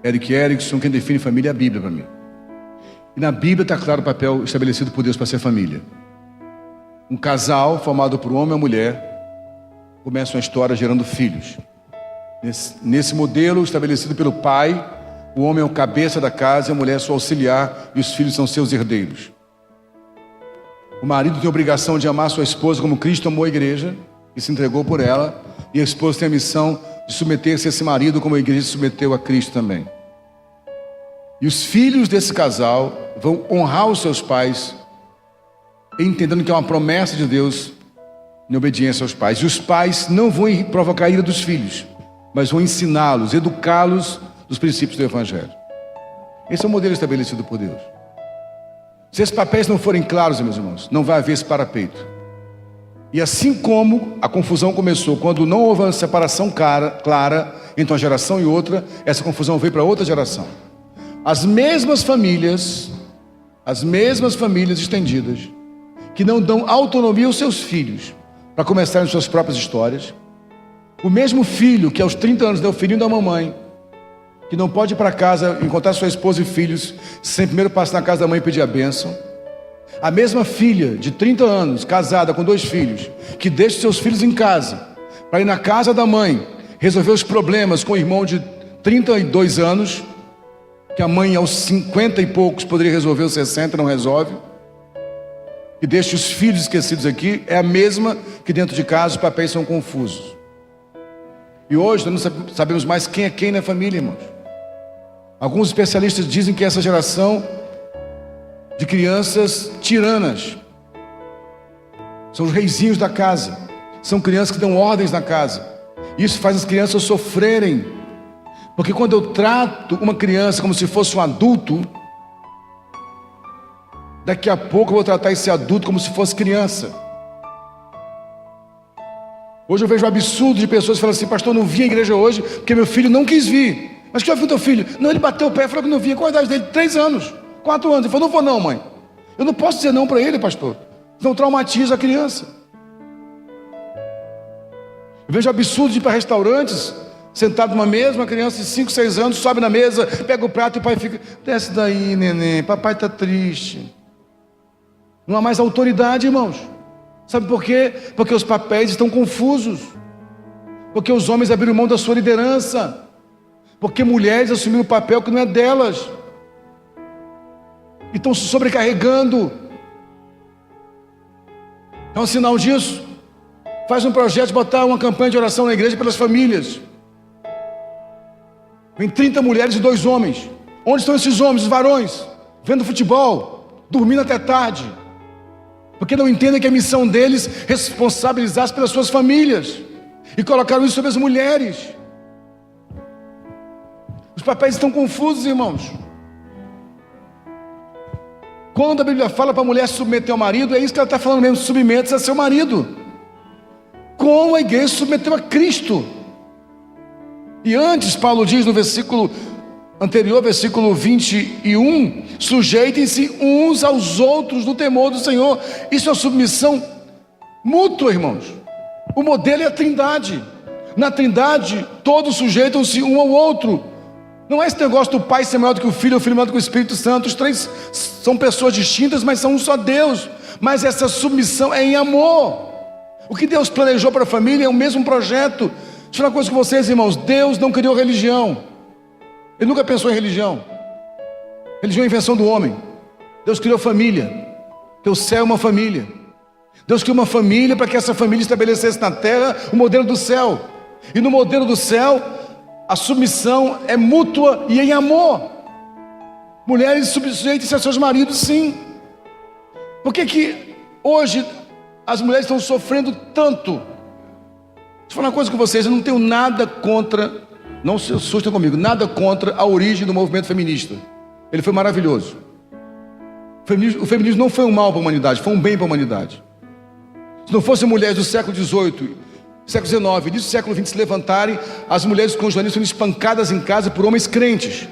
Erik Erikson. Quem define família é a Bíblia para mim. E na Bíblia está claro o papel estabelecido por Deus para ser família. Um casal formado por um homem e uma mulher começa uma história gerando filhos. Nesse modelo estabelecido pelo pai, o homem é o cabeça da casa e a mulher é seu auxiliar, e os filhos são seus herdeiros. O marido tem a obrigação de amar sua esposa como Cristo amou a igreja e se entregou por ela, e a esposa tem a missão de submeter-se a esse marido como a igreja se submeteu a Cristo também. E os filhos desse casal vão honrar os seus pais, entendendo que é uma promessa de Deus em obediência aos pais. E os pais não vão provocar a ira dos filhos, mas vão ensiná-los, educá-los dos princípios do Evangelho. Esse é o modelo estabelecido por Deus. Se esses papéis não forem claros, meus irmãos, não vai haver esse parapeito. E assim como a confusão começou, quando não houve uma separação clara entre uma geração e outra, essa confusão veio para outra geração. As mesmas famílias estendidas, que não dão autonomia aos seus filhos para começarem suas próprias histórias. O mesmo filho que aos 30 anos deu o filhinho da mamãe, que não pode ir para casa encontrar sua esposa e filhos sem primeiro passar na casa da mãe e pedir a bênção. A mesma filha de 30 anos, casada com 2 filhos, que deixa seus filhos em casa para ir na casa da mãe resolver os problemas com o irmão de 32 anos, que a mãe aos 50 e poucos poderia resolver, os 60 não resolve, e deixa os filhos esquecidos aqui. É a mesma que dentro de casa os papéis são confusos. E hoje nós não sabemos mais quem é quem na família, irmãos. Alguns especialistas dizem que essa geração de crianças tiranas são os reizinhos da casa, são crianças que dão ordens na casa. Isso faz as crianças sofrerem, porque quando eu trato uma criança como se fosse um adulto, daqui a pouco eu vou tratar esse adulto como se fosse criança. Hoje eu vejo um absurdo de pessoas que falam assim: pastor, eu não vim à igreja hoje porque meu filho não quis vir. Mas que houve com teu filho? Não, ele bateu o pé, falou que não vinha. Qual a idade dele? 3 anos, 4 anos. Ele falou: não vou não, mãe. Eu não posso dizer não para ele, pastor. Não traumatiza a criança. Eu vejo absurdo de ir para restaurantes, sentado numa mesa, uma criança de 5, 6 anos, sobe na mesa, pega o prato e o pai fica: desce daí, neném, papai está triste. Não há mais autoridade, irmãos. Sabe por quê? Porque os papéis estão confusos. Porque os homens abriram mão da sua liderança. Porque mulheres assumiram o papel que não é delas. E estão se sobrecarregando. É um sinal disso. Faz um projeto, botar uma campanha de oração na igreja pelas famílias. Vem 30 mulheres e 2 homens. Onde estão esses homens, os varões? Vendo futebol, dormindo até tarde. Porque não entendem que a missão deles é responsabilizar-se pelas suas famílias, e colocaram isso sobre as mulheres. Os papéis estão confusos, irmãos. Quando a Bíblia fala para a mulher se submeter ao marido, é isso que ela está falando mesmo: submeta-se a seu marido, como a igreja se submeteu a Cristo. E antes, Paulo diz no versículo anterior, versículo 21, sujeitem-se uns aos outros no temor do Senhor. Isso é submissão mútua, irmãos. O modelo é a Trindade. Na Trindade, todos sujeitam-se um ao outro. Não é esse negócio do Pai ser maior do que o Filho maior do que o Espírito Santo. Os três são pessoas distintas, mas são um só Deus. Mas essa submissão é em amor. O que Deus planejou para a família é o mesmo projeto. Deixa eu falar uma coisa com vocês, irmãos: Deus não criou religião. Ele nunca pensou em religião. Religião é invenção do homem. Deus criou família, porque o céu é uma família. Deus criou uma família para que essa família estabelecesse na terra o modelo do céu. E no modelo do céu, a submissão é mútua e em amor. Mulheres, sujeitem-se a seus maridos, sim. Por que hoje as mulheres estão sofrendo tanto? Deixa eu falar uma coisa com vocês: eu não tenho nada contra, não se assustem comigo, nada contra a origem do movimento feminista. Ele foi maravilhoso. O feminismo não foi um mal para a humanidade, foi um bem para a humanidade. Se não fossem mulheres do século XVIII, século XIX, início do século XX se levantarem, as mulheres com jornalistas sendo espancadas em casa por homens crentes,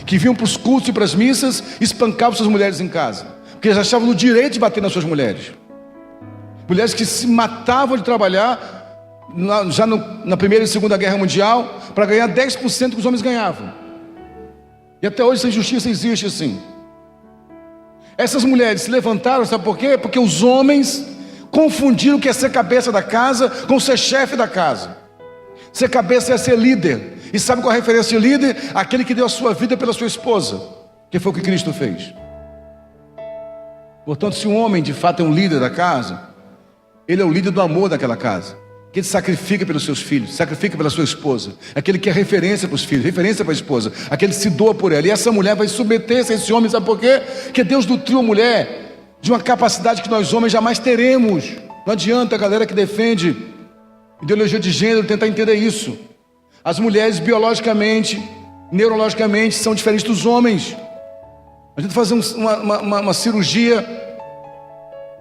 que vinham para os cultos e para as missas e espancavam suas mulheres em casa, porque eles achavam no direito de bater nas suas mulheres. Mulheres que se matavam de trabalhar já na Primeira e Segunda Guerra Mundial para ganhar 10% que os homens ganhavam. E até hoje essa injustiça existe assim. Essas mulheres se levantaram, sabe por quê? Porque os homens confundiram o que é ser cabeça da casa com ser chefe da casa. Ser cabeça é ser líder. E sabe qual é a referência de líder? Aquele que deu a sua vida pela sua esposa, que foi o que Cristo fez. Portanto, se um homem de fato é um líder da casa, ele é o líder do amor daquela casa, que ele sacrifica pelos seus filhos, sacrifica pela sua esposa, aquele que é referência para os filhos, referência para a esposa, aquele que se doa por ela. E essa mulher vai submeter-se a esse homem, sabe por quê? Porque Deus nutriu a mulher de uma capacidade que nós homens jamais teremos. Não adianta a galera que defende ideologia de gênero tentar entender isso. As mulheres biologicamente, neurologicamente são diferentes dos homens. A gente fazer uma cirurgia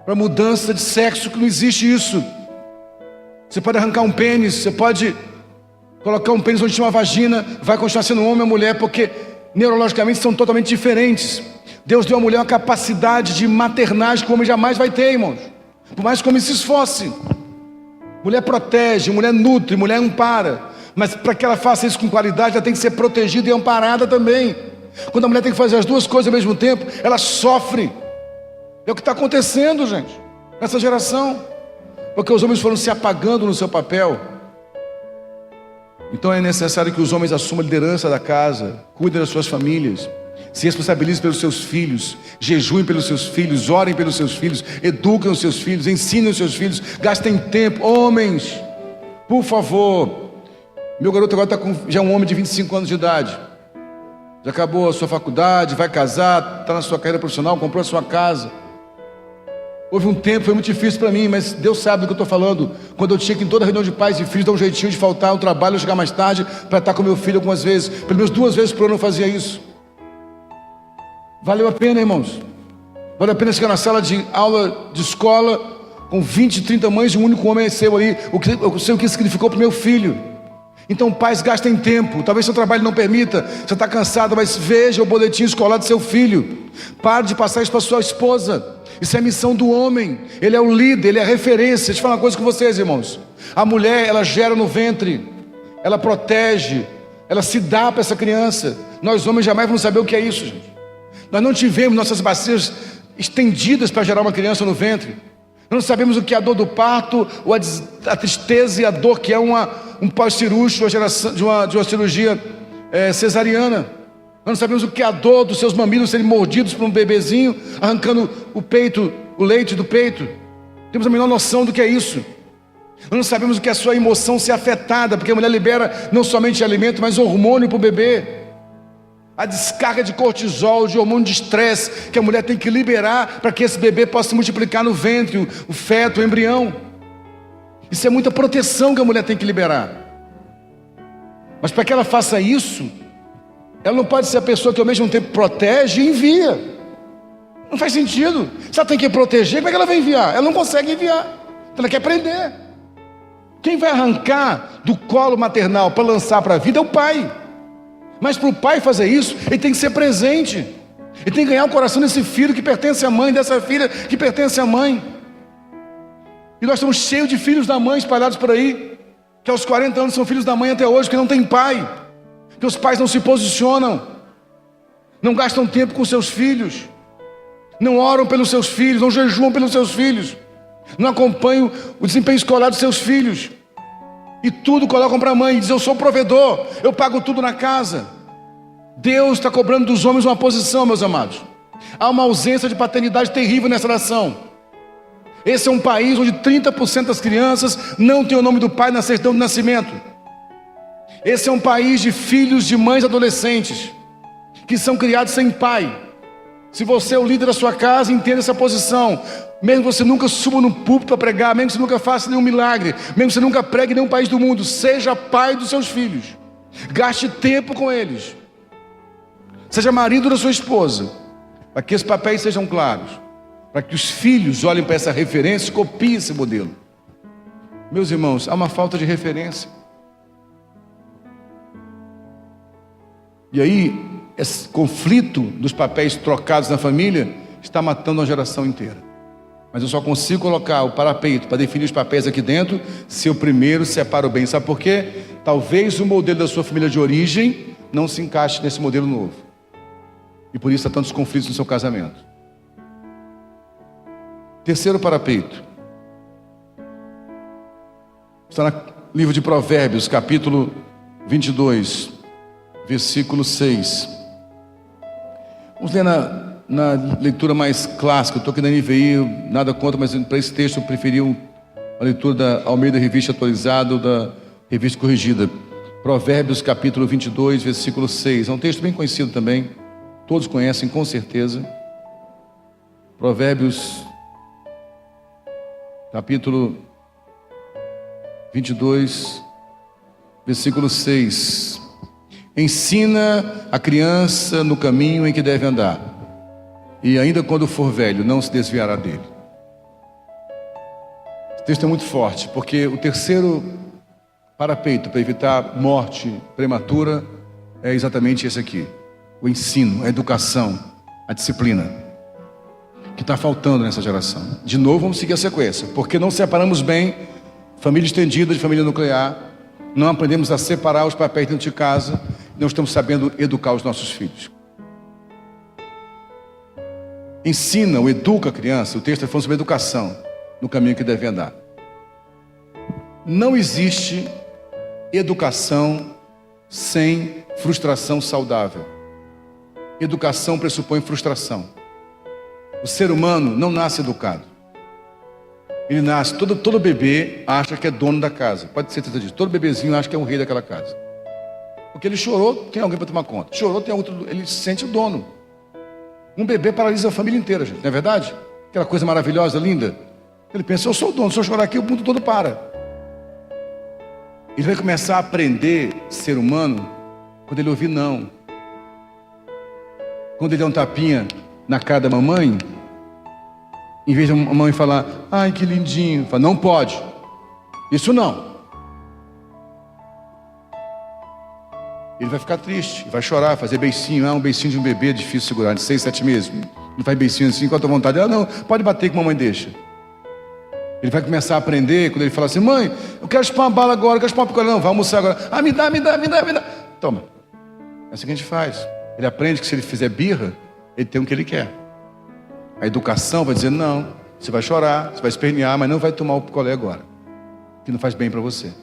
para mudança de sexo, que não existe isso. Você pode arrancar um pênis, você pode colocar um pênis onde tinha uma vagina, vai continuar sendo um homem ou mulher, porque neurologicamente são totalmente diferentes. Deus deu à mulher uma capacidade de maternagem que o homem jamais vai ter, irmãos, por mais que o homem se esforce. Mulher protege, mulher nutre, mulher ampara, mas para que ela faça isso com qualidade, ela tem que ser protegida e amparada também. Quando a mulher tem que fazer as duas coisas ao mesmo tempo, ela sofre. É o que está acontecendo, gente, nessa geração, porque os homens foram se apagando no seu papel. Então é necessário que os homens assumam a liderança da casa, cuidem das suas famílias, se responsabilizem pelos seus filhos, jejuem pelos seus filhos, orem pelos seus filhos, eduquem os seus filhos, ensinem os seus filhos, gastem tempo. Homens, por favor. Meu garoto agora já é um homem de 25 anos de idade, já acabou a sua faculdade, vai casar, está na sua carreira profissional, comprou a sua casa. Houve um tempo, foi muito difícil para mim, mas Deus sabe do que eu estou falando. Quando eu tinha que em toda reunião de pais e filhos dar um jeitinho de faltar ao trabalho, eu chegar mais tarde para estar com meu filho algumas vezes. Pelo menos 2 vezes por ano eu fazia isso. Valeu a pena, irmãos. Valeu a pena chegar na sala de aula de escola com 20, 30 mães e um único homem seu ali. Eu sei o que significou para o meu filho. Então, pais, gastem tempo. Talvez seu trabalho não permita, você está cansado, mas veja o boletim escolar do seu filho. Pare de passar isso para sua esposa. Isso é a missão do homem. Ele é o líder, ele é a referência. Deixa eu falar uma coisa com vocês, irmãos. A mulher, ela gera no ventre, ela protege, ela se dá para essa criança. Nós homens jamais vamos saber o que é isso, gente. Nós não tivemos nossas bacias estendidas para gerar uma criança no ventre. Nós não sabemos o que é a dor do parto, ou a tristeza e a dor que é um pós-cirúrgico de uma cirurgia cesariana. Nós não sabemos o que é a dor dos seus mamilos serem mordidos por um bebezinho, arrancando o leite do peito. Temos a menor noção do que é isso. Nós não sabemos o que é a sua emoção ser afetada, porque a mulher libera não somente alimento, mas hormônio para o bebê. a descarga de cortisol, de hormônio de estresse que a mulher tem que liberar para que esse bebê possa se multiplicar no ventre, o feto, o embrião. Isso é muita proteção que a mulher tem que liberar. Mas para que ela faça isso, ela não pode ser a pessoa que ao mesmo tempo protege e envia. Não faz sentido. Se ela tem que proteger, como é que ela vai enviar? Ela não consegue enviar. Então ela quer prender. Quem vai arrancar do colo maternal para lançar para a vida é o pai. Mas para o pai fazer isso, ele tem que ser presente. Ele tem que ganhar o coração desse filho que pertence à mãe, dessa filha que pertence à mãe. E nós estamos cheios de filhos da mãe espalhados por aí, que aos 40 anos são filhos da mãe até hoje, porque não tem pai, que os pais não se posicionam, não gastam tempo com seus filhos, não oram pelos seus filhos, não jejuam pelos seus filhos, não acompanham o desempenho escolar dos seus filhos, e tudo colocam para a mãe, e dizem: eu sou provedor, eu pago tudo na casa. Deus está cobrando dos homens uma posição, meus amados. Há uma ausência de paternidade terrível nessa nação. Esse é um país onde 30% das crianças não tem o nome do pai na certidão de nascimento. Esse é um país de filhos de mães adolescentes que são criados sem pai. Se você é o líder da sua casa, entenda essa posição. Mesmo que você nunca suba no púlpito para pregar, mesmo que você nunca faça nenhum milagre, mesmo que você nunca pregue em nenhum país do mundo, seja pai dos seus filhos. Gaste tempo com eles. Seja marido da sua esposa, para que esses papéis sejam claros, para que os filhos olhem para essa referência e copiem esse modelo. Meus irmãos, há uma falta de referência. E aí, esse conflito dos papéis trocados na família está matando uma geração inteira. Mas eu só consigo colocar o parapeito para definir os papéis aqui dentro se eu primeiro separo bem. Sabe por quê? Talvez o modelo da sua família de origem não se encaixe nesse modelo novo. E por isso há tantos conflitos no seu casamento. Terceiro parapeito. Está no livro de Provérbios, capítulo 22, versículo 6. Vamos ler na leitura mais clássica. Eu estou aqui na NVI, nada contra, mas para esse texto eu preferi a leitura da Almeida Revista Atualizada ou da Revista Corrigida. Provérbios capítulo 22, versículo 6. É um texto bem conhecido também, todos conhecem com certeza. Provérbios capítulo 22, versículo 6. Ensina a criança no caminho em que deve andar, e ainda quando for velho, não se desviará dele. Esse texto é muito forte, porque o terceiro parapeito para evitar morte prematura é exatamente esse aqui: o ensino, a educação, a disciplina, que está faltando nessa geração. De novo, vamos seguir a sequência, porque não separamos bem família estendida de família nuclear, não aprendemos a separar os papéis dentro de casa, não estamos sabendo educar os nossos filhos. Ensina ou educa a criança. O texto está falando sobre educação no caminho que deve andar. Não existe educação sem frustração saudável. Educação pressupõe frustração. O ser humano não nasce educado. Ele nasce, todo bebê acha que é dono da casa. Pode ser disso. Todo bebezinho acha que é o rei daquela casa. Porque ele chorou, tem alguém para tomar conta. Chorou, tem outro, ele se sente o dono. Um bebê paralisa a família inteira, gente, não é verdade? Aquela coisa maravilhosa, linda. Ele pensa: eu sou o dono, se eu chorar aqui, o mundo todo para. Ele vai começar a aprender ser humano quando ele ouvir não. Quando ele der um tapinha na cara da mamãe, em vez de a mãe falar: ai, que lindinho, fala: não pode, isso não. Ele vai ficar triste, vai chorar, fazer beicinho. Um beicinho de um bebê é difícil segurar, de 6, 7 meses. Não faz beicinho assim, quanto à vontade. Não, pode bater que a mamãe deixa. Ele vai começar a aprender, quando ele fala assim: mãe, eu quero chupar uma bala agora, eu quero chupar uma picolé. Não, vai almoçar agora. Ah, me dá. Toma. É assim que a gente faz. Ele aprende que se ele fizer birra, ele tem o que ele quer. A educação vai dizer: não, você vai chorar, você vai espernear, mas não vai tomar o picolé agora, que não faz bem para você.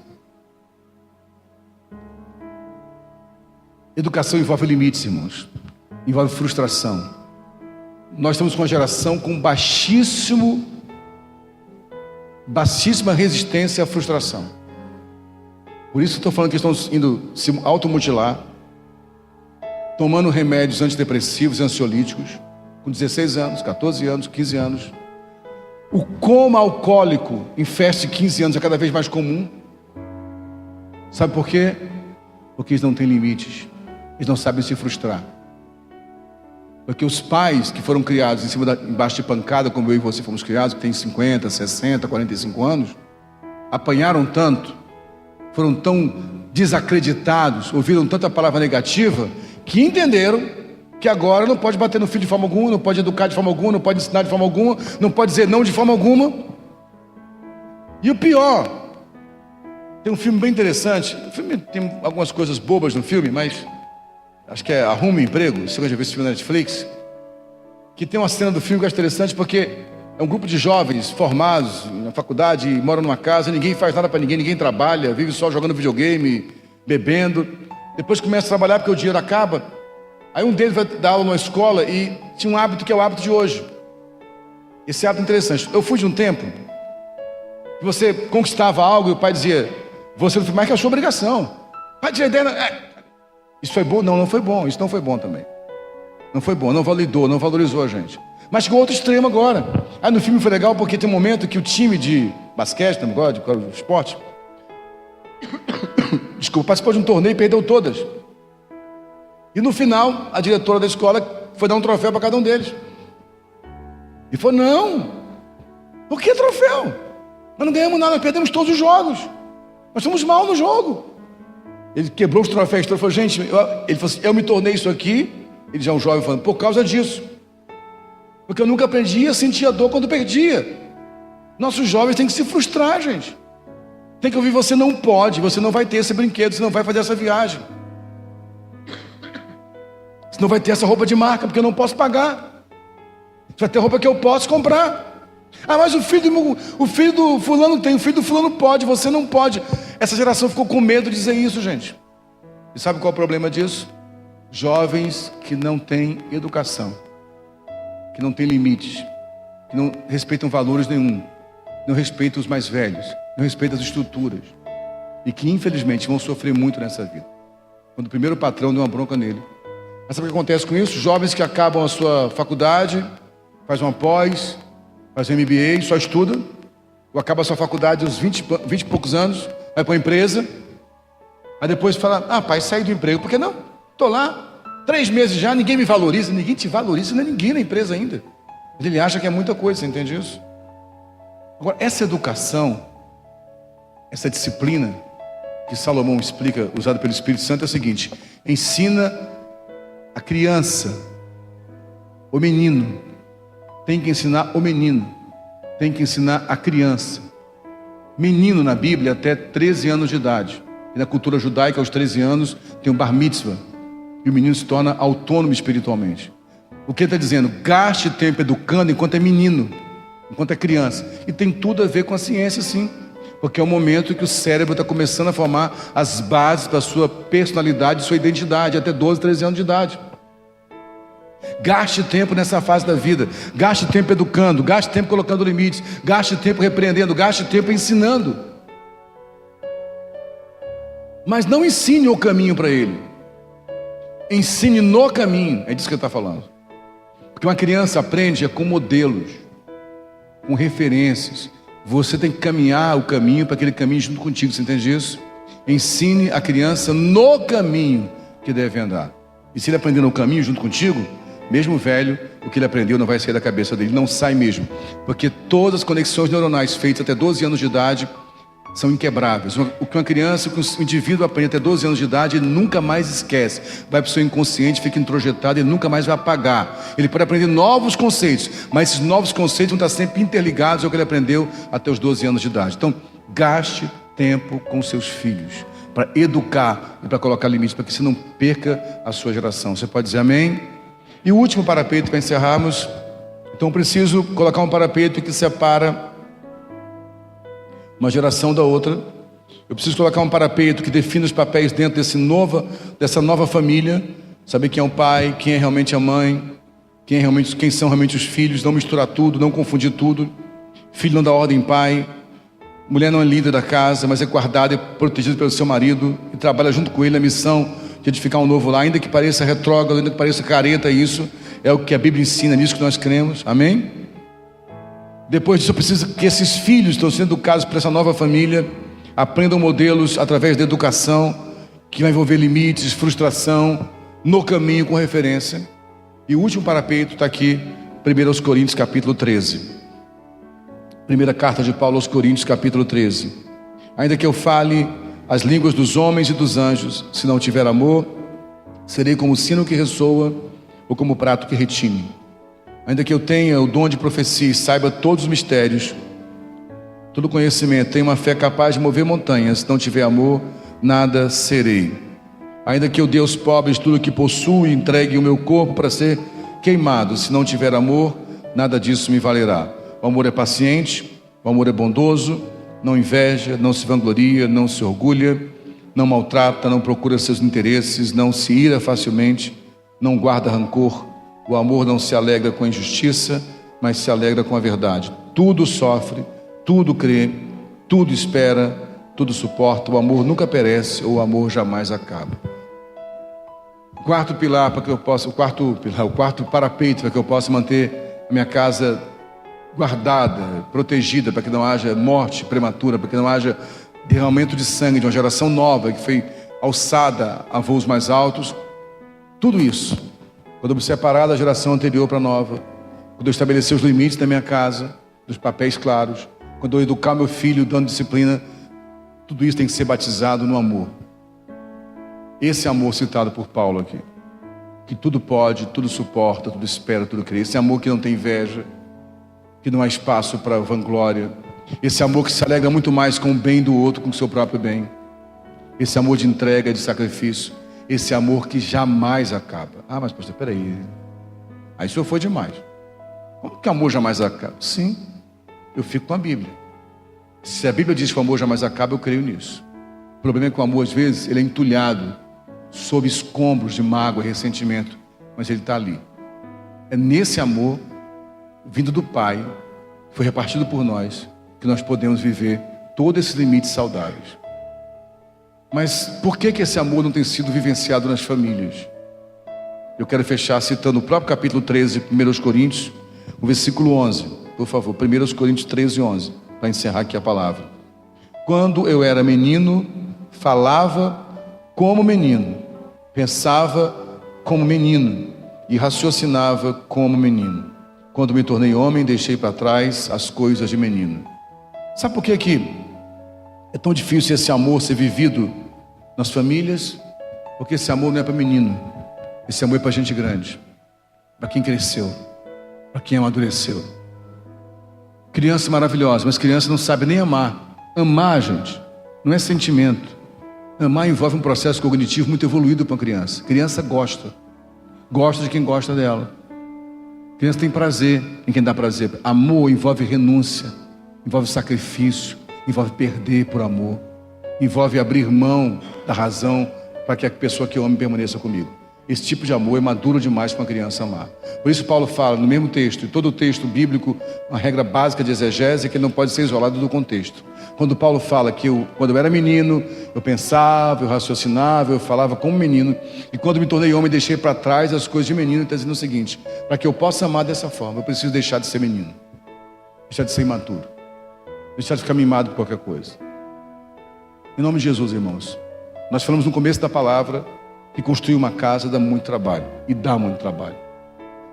Educação envolve limites, irmãos. Envolve frustração. Nós estamos com uma geração com baixíssima resistência à frustração. Por isso estou falando que estão indo se automutilar. tomando remédios antidepressivos e ansiolíticos, com 16 anos, 14 anos, 15 anos. O coma alcoólico em festa de 15 anos é cada vez mais comum. Sabe por quê? Porque eles não têm limites. Eles não sabem se frustrar. Porque os pais que foram criados embaixo de pancada, como eu e você fomos criados, que tem 50, 60, 45 anos, apanharam tanto, foram tão desacreditados, ouviram tanta palavra negativa, que entenderam que agora não pode bater no filho de forma alguma, não pode educar de forma alguma, não pode ensinar de forma alguma, não pode dizer não de forma alguma. E o pior, tem um filme bem interessante, o filme tem algumas coisas bobas no filme, mas acho que é Arrume Emprego, você já viu esse filme na Netflix, que tem uma cena do filme que é interessante, porque é um grupo de jovens formados na faculdade, moram numa casa, ninguém faz nada para ninguém, ninguém trabalha, vive só jogando videogame, bebendo, depois começa a trabalhar porque o dinheiro acaba. Aí um deles vai dar aula numa escola e tinha um hábito que é o hábito de hoje. Esse hábito é interessante. Eu fui de um tempo que você conquistava algo e o pai dizia, você não fez mais que a sua obrigação. Pai tinha ideia, isso foi bom? Não, não foi bom. Isso não foi bom também. Não foi bom, não validou, não valorizou a gente. Mas chegou outro extremo agora. Aí no filme foi legal porque tem um momento que o time de basquete, não gosta de esporte, desculpa, participou de um torneio e perdeu todas. E no final, a diretora da escola foi dar um troféu para cada um deles. E falou, não, por que troféu? Nós não ganhamos nada, nós perdemos todos os jogos. Nós somos mal no jogo. Ele quebrou os troféus e falou, gente, ele falou assim, eu me tornei isso aqui, ele já é um jovem falando, por causa disso. Porque eu nunca aprendi a sentir a dor quando perdia. Nossos jovens têm que se frustrar, gente. Tem que ouvir, você não pode, você não vai ter esse brinquedo, você não vai fazer essa viagem. Você não vai ter essa roupa de marca, porque eu não posso pagar. Você vai ter roupa que eu posso comprar. Ah, mas o filho do fulano tem, o filho do fulano pode, você não pode. Essa geração ficou com medo de dizer isso, gente. E sabe qual é o problema disso? Jovens que não têm educação, que não têm limites, que não respeitam valores nenhum, não respeitam os mais velhos, não respeitam as estruturas, e que infelizmente vão sofrer muito nessa vida. Quando o primeiro patrão deu uma bronca nele. Mas sabe o que acontece com isso? Jovens que acabam a sua faculdade, faz uma pós, faz um MBA, só estuda, ou acaba a sua faculdade aos 20 e poucos anos, vai para uma empresa, aí depois fala, pai, saí do emprego, por que não? Estou lá, 3 meses já, ninguém me valoriza, ninguém te valoriza, não é ninguém na empresa ainda. Mas ele acha que é muita coisa, você entende isso? Agora, essa educação, essa disciplina que Salomão explica, usada pelo Espírito Santo, é o seguinte, ensina a criança, o menino, tem que ensinar o menino, tem que ensinar a criança. Menino na Bíblia até 13 anos de idade. E na cultura judaica, aos 13 anos, tem o bar mitzvah. E o menino se torna autônomo espiritualmente. O que ele está dizendo? Gaste tempo educando enquanto é menino, enquanto é criança. E tem tudo a ver com a ciência, sim. Porque é o momento que o cérebro está começando a formar as bases para a sua personalidade, sua identidade, até 12, 13 anos de idade. Gaste tempo nessa fase da vida. Gaste tempo educando, gaste tempo colocando limites, gaste tempo repreendendo, gaste tempo ensinando. Mas não ensine o caminho para ele. Ensine no caminho. É disso que ele está falando. Porque uma criança aprende com modelos, com referências. Você tem que caminhar o caminho para que ele caminhe junto contigo. Você entende isso? Ensine a criança no caminho que deve andar. E se ele aprender no caminho junto contigo, mesmo velho, o que ele aprendeu não vai sair da cabeça dele. Não sai mesmo. Porque todas as conexões neuronais feitas até 12 anos de idade são inquebráveis. O que uma criança, o que um indivíduo aprende até 12 anos de idade, ele nunca mais esquece. Vai para o seu inconsciente, fica introjetado, ele nunca mais vai apagar. Ele pode aprender novos conceitos, mas esses novos conceitos vão estar sempre interligados ao que ele aprendeu até os 12 anos de idade. Então, gaste tempo com seus filhos, para educar e para colocar limites, para que você não perca a sua geração. Você pode dizer amém? E o último parapeito para encerrarmos. Então, preciso colocar um parapeito que separa uma geração da outra. Eu preciso colocar um parapeito que define os papéis dentro dessa nova família. Saber quem é o pai, quem é realmente a mãe, quem são realmente os filhos. Não misturar tudo, não confundir tudo. Filho não dá ordem pai. Mulher não é líder da casa, mas é guardada e protegida pelo seu marido e trabalha junto com ele na missão de edificar um novo lar, ainda que pareça retrógrado, ainda que pareça careta, isso é o que a Bíblia ensina, nisso que nós cremos, amém? Depois disso, eu preciso que esses filhos que estão sendo educados para essa nova família aprendam modelos através da educação, que vai envolver limites, frustração, no caminho com referência. E o último parapeito está aqui, 1 Coríntios capítulo 13. Primeira carta de Paulo aos Coríntios capítulo 13. Ainda que eu fale as línguas dos homens e dos anjos, se não tiver amor, serei como o sino que ressoa ou como o prato que retine. Ainda que eu tenha o dom de profecia e saiba todos os mistérios, todo conhecimento, tenha uma fé capaz de mover montanhas, se não tiver amor, nada serei. Ainda que eu dê aos pobres tudo o que possuo e entregue o meu corpo para ser queimado, se não tiver amor, nada disso me valerá. O amor é paciente, o amor é bondoso, não inveja, não se vangloria, não se orgulha, não maltrata, não procura seus interesses, não se ira facilmente, não guarda rancor. O amor não se alegra com a injustiça, mas se alegra com a verdade. Tudo sofre, tudo crê, tudo espera, tudo suporta. O amor nunca perece, ou o amor jamais acaba. O quarto pilar para que eu possa, o quarto parapeito para que eu possa manter a minha casa guardada, protegida, para que não haja morte prematura, para que não haja derramamento de sangue de uma geração nova que foi alçada a voos mais altos. Tudo isso, quando eu me separar da geração anterior para a nova, quando eu estabelecer os limites da minha casa, dos papéis claros, quando eu educar meu filho dando disciplina, tudo isso tem que ser batizado no amor. Esse amor citado por Paulo aqui, que tudo pode, tudo suporta, tudo espera, tudo crê. Esse amor que não tem inveja, que não há espaço para vanglória. Esse amor que se alegra muito mais com o bem do outro, com o seu próprio bem. Esse amor de entrega, de sacrifício. Esse amor que jamais acaba. Ah, mas pastor, peraí. Aí o senhor foi demais. Como que o amor jamais acaba? Sim, eu fico com a Bíblia. Se a Bíblia diz que o amor jamais acaba, eu creio nisso. O problema é que o amor, às vezes, ele é entulhado sob escombros de mágoa e ressentimento. Mas ele está ali. É nesse amor, vindo do Pai, foi repartido por nós, que nós podemos viver todos esses limites saudáveis. Mas por que esse amor não tem sido vivenciado nas famílias? Eu quero fechar citando o próprio capítulo 13 de 1 Coríntios, o versículo 11. Por favor, 1 Coríntios 13, 11, para encerrar aqui a palavra. Quando eu era menino, falava como menino, pensava como menino e raciocinava como menino. Quando me tornei homem, deixei para trás as coisas de menino. Sabe por que é tão difícil esse amor ser vivido nas famílias? Porque esse amor não é para menino. Esse amor é para gente grande, para quem cresceu, para quem amadureceu. Criança maravilhosa, mas criança não sabe nem amar. Amar, gente, não é sentimento. Amar envolve um processo cognitivo muito evoluído para uma criança. Criança gosta de quem gosta dela. Criança tem prazer em quem dá prazer. Amor envolve renúncia, envolve sacrifício, envolve perder por amor, envolve abrir mão da razão para que a pessoa que eu amo permaneça comigo. Esse tipo de amor é maduro demais para uma criança amar. Por isso Paulo fala no mesmo texto, em todo o texto bíblico, uma regra básica de exegese é que ele não pode ser isolado do contexto. Quando Paulo fala que quando eu era menino, eu pensava, eu raciocinava, eu falava como menino, e quando me tornei homem, deixei para trás as coisas de menino, ele está dizendo o seguinte: para que eu possa amar dessa forma, eu preciso deixar de ser menino, deixar de ser imaturo, deixar de ficar mimado por qualquer coisa. Em nome de Jesus, irmãos, nós falamos no começo da palavra que construir uma casa dá muito trabalho, e dá muito trabalho.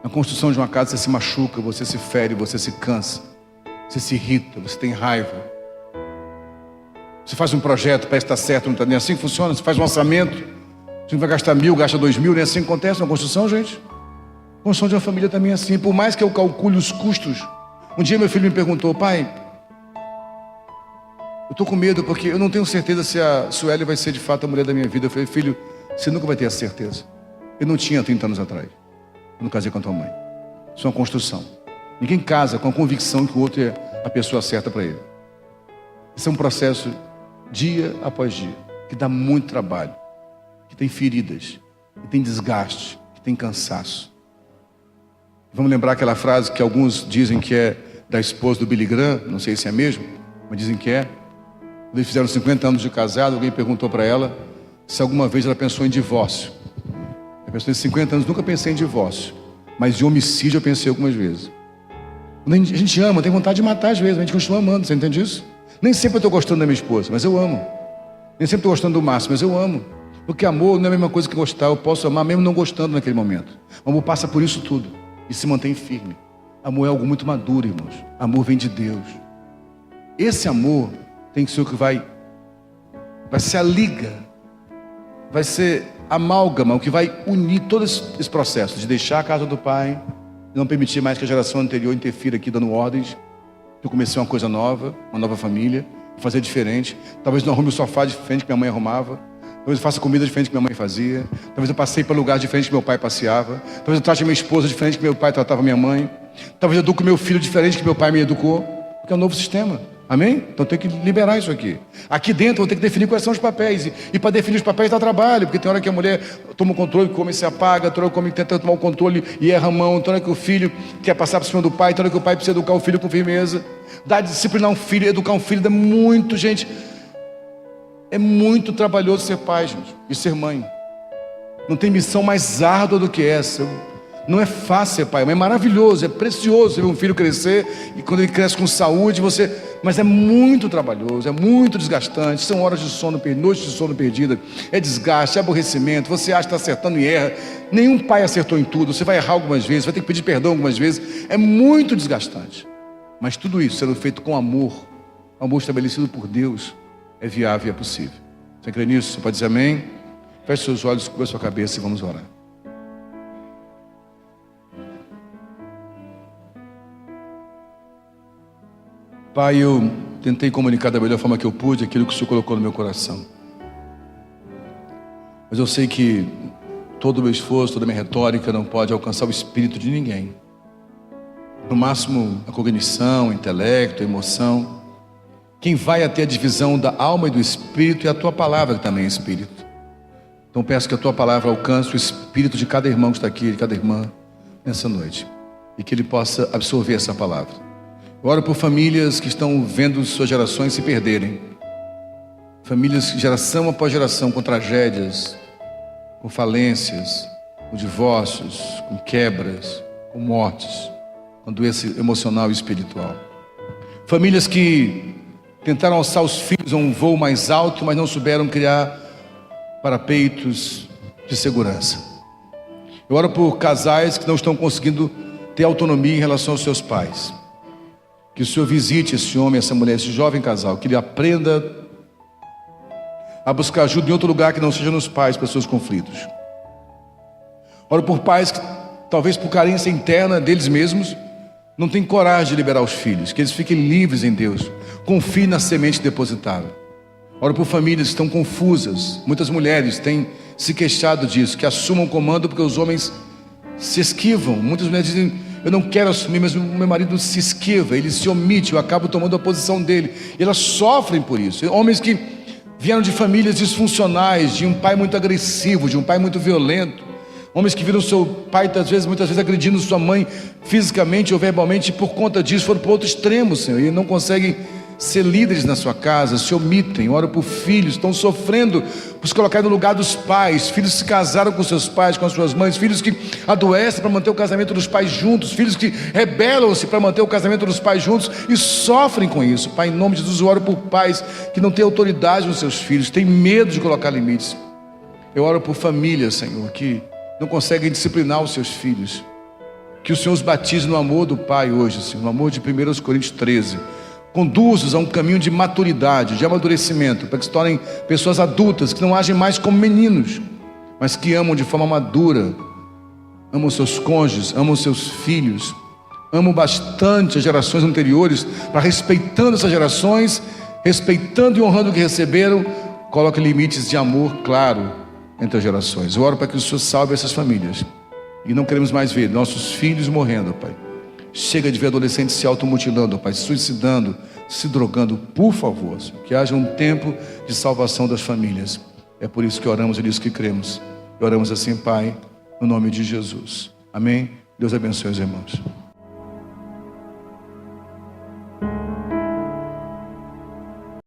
Na construção de uma casa você se machuca, você se fere, você se cansa, você se irrita, você tem raiva. Você faz um projeto, parece que está certo, não está nem assim que funciona. Você faz um orçamento, você vai gastar 1.000, gasta 2.000, nem assim que acontece na construção, gente. A construção de uma família também é assim. Por mais que eu calcule os custos. Um dia meu filho me perguntou: pai, eu estou com medo porque eu não tenho certeza se a Sueli vai ser de fato a mulher da minha vida. Eu falei: filho, você nunca vai ter a certeza. Eu não tinha 30 anos atrás. Eu não casei com a tua mãe. Isso é uma construção. Ninguém casa com a convicção que o outro é a pessoa certa para ele. Isso é um processo dia após dia, que dá muito trabalho, que tem feridas, que tem desgaste, que tem cansaço. Vamos lembrar aquela frase que alguns dizem que é da esposa do Billy Graham, não sei se é mesmo, mas dizem que é. Quando eles fizeram 50 anos de casado, alguém perguntou para ela se alguma vez ela pensou em divórcio. A pessoa de 50 anos, nunca pensei em divórcio, mas de homicídio eu pensei algumas vezes. Quando a gente ama, tem vontade de matar às vezes, mas a gente continua amando, você entende isso? Nem sempre eu estou gostando da minha esposa, mas eu amo. Nem sempre estou gostando do Márcio, mas eu amo. Porque amor não é a mesma coisa que gostar. Eu posso amar mesmo não gostando naquele momento. O amor passa por isso tudo e se mantém firme. Amor é algo muito maduro, irmãos. Amor vem de Deus. Esse amor tem que ser o que vai ser a liga, vai ser amálgama, o que vai unir todo esse processo de deixar a casa do pai, não permitir mais que a geração anterior interfira aqui dando ordens. Eu comecei uma coisa nova, uma nova família, fazer diferente. Talvez não arrume o sofá diferente que minha mãe arrumava. Talvez eu faça comida diferente que minha mãe fazia. Talvez eu passei para lugar diferente que meu pai passeava. Talvez eu trate minha esposa diferente que meu pai tratava minha mãe. Talvez eu eduque meu filho diferente que meu pai me educou. Porque é um novo sistema. Amém? Então tem que liberar isso aqui. Aqui dentro eu vou ter que definir quais são os papéis. E para definir os papéis dá trabalho. Porque tem hora que a mulher toma o controle, come e se apaga. Tem hora que o homem tenta tomar o controle e erra a mão. Tem hora que o filho quer passar por cima do pai. Tem hora que o pai precisa educar o filho com firmeza. Dar disciplinar um filho, educar um filho dá muito, gente. É muito trabalhoso ser pai, gente, e ser mãe. Não tem missão mais árdua do que essa. Não é fácil ser pai, mas é maravilhoso, é precioso ver um filho crescer. E quando ele cresce com saúde, mas é muito trabalhoso, é muito desgastante. São horas de sono, noites de sono perdida. É desgaste, é aborrecimento. Você acha que está acertando e erra. Nenhum pai acertou em tudo. Você vai errar algumas vezes, vai ter que pedir perdão algumas vezes. É muito desgastante. Mas tudo isso sendo feito com amor estabelecido por Deus, é viável e é possível. Você crê nisso? Você pode dizer amém? Feche seus olhos, cubra sua cabeça e vamos orar. Pai, eu tentei comunicar da melhor forma que eu pude aquilo que o Senhor colocou no meu coração. Mas eu sei que todo o meu esforço, toda a minha retórica não pode alcançar o espírito de ninguém. No máximo, a cognição, o intelecto, a emoção. Quem vai até a divisão da alma e do espírito é a tua palavra, que também é espírito. Então peço que a tua palavra alcance o espírito de cada irmão que está aqui, de cada irmã, nessa noite. E que ele possa absorver essa palavra. Eu oro por famílias que estão vendo suas gerações se perderem. Famílias, geração após geração, com tragédias, com falências, com divórcios, com quebras, com mortes, com doença emocional e espiritual. Famílias que tentaram alçar os filhos a um voo mais alto, mas não souberam criar parapeitos de segurança. Eu oro por casais que não estão conseguindo ter autonomia em relação aos seus pais. Que o Senhor visite esse homem, essa mulher, esse jovem casal, que ele aprenda a buscar ajuda em outro lugar que não seja nos pais para seus conflitos. Oro por pais que, talvez por carência interna deles mesmos, não têm coragem de liberar os filhos, que eles fiquem livres em Deus, confiem na semente depositada. Oro por famílias que estão confusas, muitas mulheres têm se queixado disso, que assumam o comando porque os homens se esquivam. Muitas mulheres dizem: eu não quero assumir, mas o meu marido se esquiva, ele se omite, eu acabo tomando a posição dele. E elas sofrem por isso. Homens que vieram de famílias disfuncionais, de um pai muito agressivo, de um pai muito violento. Homens que viram seu pai, muitas vezes agredindo sua mãe fisicamente ou verbalmente, e por conta disso foram para outro extremo, Senhor, e não conseguem ser líderes na sua casa, se omitem. Oro por filhos, estão sofrendo por se colocar no lugar dos pais. Filhos que se casaram com seus pais, com as suas mães. Filhos que adoecem para manter o casamento dos pais juntos. Filhos que rebelam-se para manter o casamento dos pais juntos e sofrem com isso. Pai, em nome de Jesus, eu oro por pais que não têm autoridade nos seus filhos, têm medo de colocar limites. Eu oro por famílias, Senhor, que não conseguem disciplinar os seus filhos. Que o Senhor os batize no amor do Pai hoje, Senhor, no amor de 1 Coríntios 13. Conduz-os a um caminho de maturidade, de amadurecimento, para que se tornem pessoas adultas, que não agem mais como meninos, mas que amam de forma madura, amam seus cônjuges, amam seus filhos, amam bastante as gerações anteriores, para, respeitando essas gerações, respeitando e honrando o que receberam, coloque limites de amor claro entre as gerações. Eu oro para que o Senhor salve essas famílias, e não queremos mais ver nossos filhos morrendo, Pai. Chega de ver adolescentes se automutilando, Pai, se suicidando, se drogando. Por favor, Senhor, que haja um tempo de salvação das famílias. É por isso que oramos e nisso que cremos. E oramos assim, Pai, no nome de Jesus. Amém? Deus abençoe os irmãos.